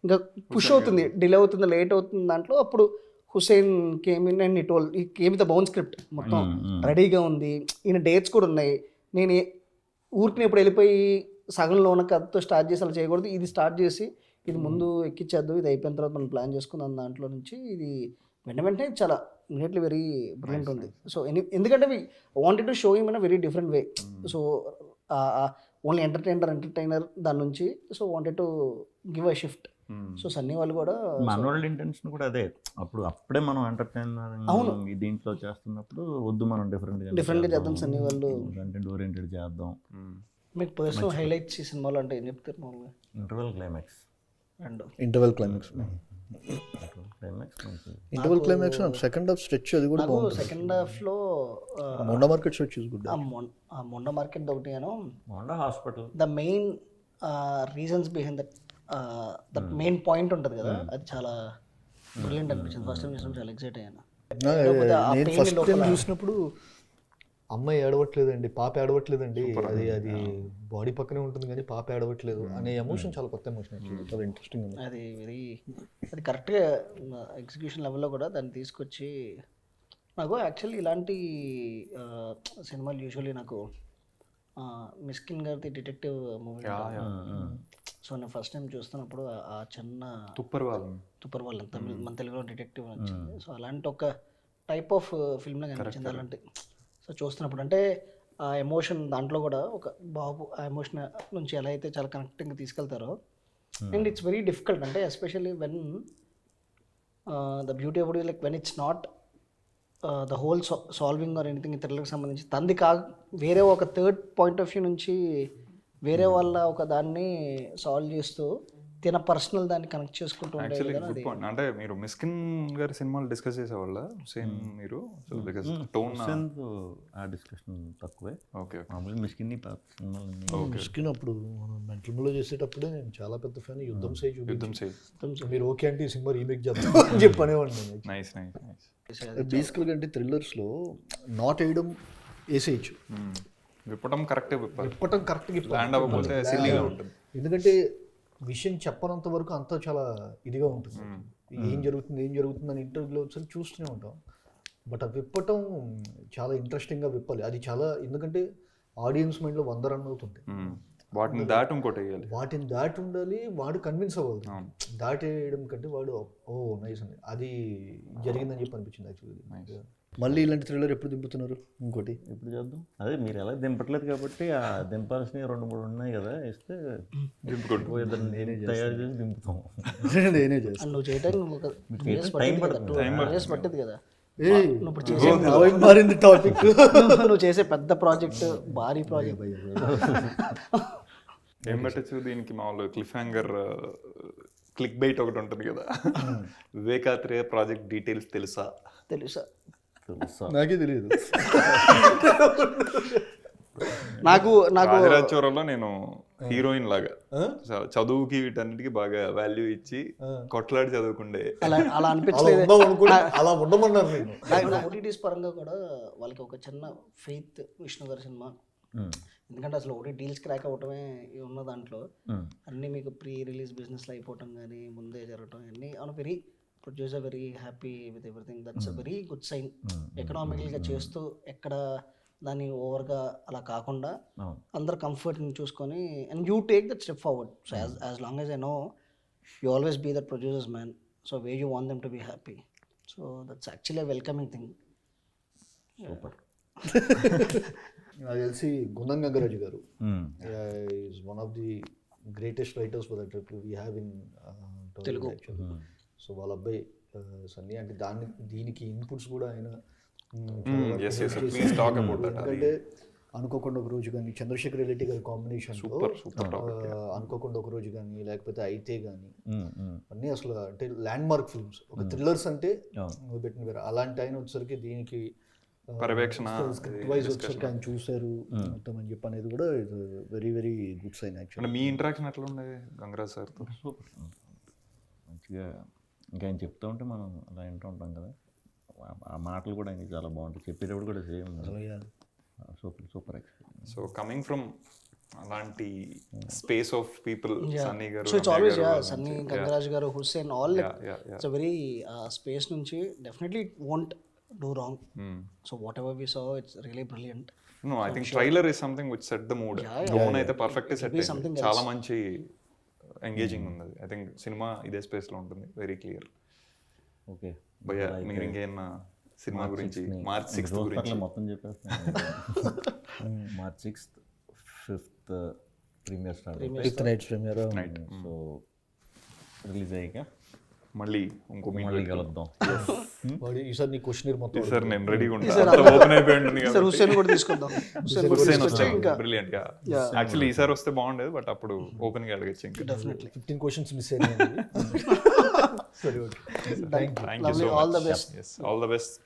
ఇంకా పుష్ అవుతుంది, డిలే అవుతుంది, లేట్ అవుతుంది. దాంట్లో అప్పుడు Hussain came in and it he came with bound script మొత్తం రెడీగా ఉంది. ఈయన డేట్స్ కూడా ఉన్నాయి. నేను ఊరికి ఇప్పుడు వెళ్ళిపోయి సగంలో ఉన్న కథతో స్టార్ట్ చేసి అలా చేయకూడదు, ఇది స్టార్ట్ చేసి ఇది ముందు ఎక్కించేద్దు, ఇది అయిపోయిన తర్వాత మనం ప్లాన్ చేసుకుందాం. దాంట్లో నుంచి ఇది వెంటనే చాలా ఇమీడియట్లీ వెరీ బ్రిలియంట్ ఉంది. సో ఎందుకంటే we wanted to show him in a very different way. So only entertainer దాని నుంచి so wanted to give a shift. So Sunny వాళ్ళు కూడా మనోళ్ళ ఇంటెన్షన్ కూడా అదే, అప్పుడే మనం ఎంటర్టైనర్ దీంట్లో చేస్తున్నప్పుడు వద్దు మనం డిఫరెంట్గా చేద్దాం, సన్నీ వాళ్ళు కంటెంట్ ఓరియంటెడ్ చేద్దాం. మీకు పర్సనల్ హైలైట్స్ ఈ సినిమాలో అంటే ఏం చెప్తారు మామూలుగా? Interval climax second half stretch అది కూడా సెకండ్ హాఫ్ లో Monda market stretch Monda market ఒకటి Monda hospital the main reasons behind that main point ఉంటుంది కదా, అది చాలా బ్రిలియంట్ అనిపించింది. ఫస్ట్ టైం చూసినప్పుడు చాలా ఎక్సైట్ అయ్యాను. నేను ఫస్ట్ టైం చూసినప్పుడు అమ్మాయి ఏడవట్లేదండి, పాప ఏడవట్లేదండి, అది బాడీ పక్కనే ఉంటుంది కానీ పాప ఏడవట్లేదు అనే ఎమోషన్ చాలా కొత్త ఎమోషన్, చాలా ఇంట్రెస్టింగ్ ఉంది. అది కరెక్ట్గా ఎగ్జిక్యూషన్ లెవెల్లో కూడా దాన్ని తీసుకొచ్చి నాకు యాక్చువల్లీ ఇలాంటి సినిమాలు యూజువల్లీ నాకు మిస్కిన్ గారిది డిటెక్టివ్ మూవీ. సో నేను ఫస్ట్ టైం చూస్తున్నప్పుడు ఆ చిన్న తుప్పర్ వాళ్ళ తమిళ మన తెలుగులో డిటెక్టివ్ వచ్చింది. సో అలాంటి ఒక టైప్ ఆఫ్ ఫిల్మ్లో కనిపించింది అలాంటి. సో చూస్తున్నప్పుడు అంటే ఆ ఎమోషన్ దాంట్లో కూడా ఒక బాబు ఆ ఎమోషన్ నుంచి ఎలా అయితే చాలా కనెక్టింగ్గా తీసుకెళ్తారో. అండ్ ఇట్స్ వెరీ డిఫికల్ట్ అంటే especially when the beauty of it like when it's not the whole solving or anything థ్రిల్లర్కి సంబంధించి తంది వేరే ఒక థర్డ్ పాయింట్ ఆఫ్ వ్యూ నుంచి వేరే వాళ్ళ ఒక దాన్ని సాల్వ్ చేస్తూ తిన పర్సనల్ దాన్ని కనెక్ట్ చేసుకుంటూ యాక్చువల్లీ గుడ్ పాయింట్. అంటే మీరు మిస్కిన్ గారి సినిమాలు డిస్కస్ చేసేవాళ్ళ సేమ్ మీరు? సో బికాజ్ టోన్ ఆ డిస్కషన్ తక్కువే. ఓకే మామూలుగా మిస్కిన్ అప్పుడు మనం మెంటల్లో చేసేటప్పుడే నేను చాలా పెద్ద ఫ్యాన్. యుద్ధం సేజ్ మీరు ఓకే అంటే ఈ సినిమా రీమేక్ చేద్దాం చెప్పనేవాడిని. Nice nice nice. బేసికల్గా అంటే థ్రిల్లర్స్లో నాట్ వేయడం వేసేయచ్చు, విప్పటం కరెక్ట్గా విప్పటం కరెక్ట్గా ల్యాండ్ అవ్వకపోతే సిల్లీగా ఉంటుంది. ఎందుకంటే విషయం చెప్పనంత వరకు అంతా చాలా ఇదిగా ఉంటుంది. ఏం జరుగుతుంది అని ఇంటర్వ్యూలో వచ్చి చూస్తూనే ఉంటాం. బట్ ఆ విప్పటం చాలా ఇంట్రెస్టింగ్గా విప్పాలి. అది చాలా, ఎందుకంటే ఆడియన్స్ మైండ్లో 100 రన్ అవుతుంది. వాటిని దాటి ఇంకోటి వేయాలి, వాటిని దాటి ఉండాలి, వాడు కన్విన్స్ అవ్వాలి. దాటేయడం కంటే వాడు ఓ నైస్ అని అది జరిగిందని చెప్పి అనిపించింది యాక్చువల్లీ. మళ్ళీ ఇలాంటి థ్రిల్లర్ ఎప్పుడు దింపుతున్నారు? ఇంకోటి ఎప్పుడు చేద్దాం? అదే మీరు ఎలా దింపట్లేదు కాబట్టి ఆ దింపాల్సినవి 2-3 ఉన్నాయి కదా, ఇస్తే దింపుకుంటూ నేనే తయారు చేసి దింపుతాం. నేనే చేస్తాను. నువ్వు చేయడానికి పట్టింది కదా, మారింది టాపిక్. నువ్వు చేసే పెద్ద ప్రాజెక్ట్, భారీ ప్రాజెక్ట్ ఏం పెట్టచ్చు దీనికి? మామూలు క్లిఫ్ హ్యాంగర్ క్లిక్ బైట్ ఒకటి ఉంటుంది కదా, వివేకాత్రేయ ప్రాజెక్ట్ డీటెయిల్స్ తెలుసా? నాకే తెలియదు. నాకు రాజరాజచోరంలో నేను హీరోయిన్ లాగా చదువుకి వీటన్నిటికీ బాగా వాల్యూ ఇచ్చి కొట్లాడి చదువుకుండే అలా అనిపించలేదు. అలా ఉండమన్నారు. ఓటీటీస్ పరంగా కూడా వాళ్ళకి ఒక చిన్న ఫెయిత్ విష్ణు గారి సినిమా, ఎందుకంటే అసలు ఒకటి డీల్స్ క్రాక్ అవ్వటమే ఉన్న దాంట్లో అన్నీ మీకు ప్రీ రిలీజ్ బిజినెస్లో అయిపోవటం కానీ ముందే జరగటం అన్నీ on very producer very happy with everything. That's a very good sign. ఎకనామికల్గా చేస్తూ ఎక్కడ దాన్ని ఓవర్గా అలా కాకుండా అందరు కంఫర్ట్ని చూసుకొని and you take that step forward. So as long as I know you always be that producers man. So way you want them to be happy. So that's actually welcoming thing. Super. నాకు తెలిసి గుండం గంగరాజు గారు is one of the greatest writers for that we have in Telugu. So వాళ్ళ అబ్బాయి సన్నీ అంటే దీనికి inputs కూడా ఆయన yes, please talk about that. ఎందుకంటే అనుకోకుండా ఒక రోజు కానీ చంద్రశేఖర్ రెడ్డి గారి కాంబినేషన్ అనుకోకుండా ఒక రోజు కానీ లేకపోతే అయితే కానీ అన్నీ అసలు అంటే ల్యాండ్ మార్క్ ఫిల్మ్స్ ఒక థ్రిల్లర్స్ అంటే పెట్టిన వేరే అలాంటి ఆయన వచ్చేసరికి దీనికి పర్యవేక్షణ స్క్రిప్ట్ వైజ్ వచ్చేసరికి ఆయన చూశారు మొత్తం అని చెప్పి అనేది కూడా very very good sign actually. అంటే మీ ఇంటరాక్షన్ ఎట్లా ఉండేది గంగరాజ్ సార్తో? మంచిగా ఇంకా ఆయన చెప్తూ ఉంటే మనం అలా వింటూ ఉంటాం కదా, ఆ మాటలు కూడా ఇంకా చాలా బాగుంటాయి, చెప్పేటప్పుడు కూడా same super super experience. So coming from అలాంటి స్పేస్ ఆఫ్ పీపుల్, సన్నీ గారు, so it's always Sunny, Gangaraj గారు, Hussain, all it's a very space నుంచి definitely it won't do wrong. So what we saw it's really brilliant. No I think trailer is something which set the mood. Tone అయితే perfect set అయింది, చాలా మంచి engaging ఉంది. I think cinema ఇదే space లో ఉంటుంది, very clear. Okay భయ్యా మీరు ఇంకేమన్నా సినిమా గురించి? మార్చ్ 6th గురించి మొత్తం చెప్పేస్తాను. March 6th 5th premiere start, 5th night premiere. So release అయ్యాక మళ్ళీ ఇంకో మళ్ళీ కలుద్దాం. ఈసారి నీ క్వశ్చన్ మొత్తం సార్ నేను రెడీగా ఉంటాను, ఓపెన్ అయిపోయి ఉంటుంది సార్ హుస్సేన్ కూడా తీసుకుందాం. హుస్సేన్ వస్తే ఇంకా బ్రిలియంట్. యాక్చువల్లీ ఈసారి వస్తే బాగుండేది, బట్ అప్పుడు ఓపెన్ గా అడగచ్చు. ఇంకా డెఫినెట్లీ 15 క్వశ్చన్స్ మిస్ అయినాయి. సరే okay, thank you so much. All the best. Yes, all the best.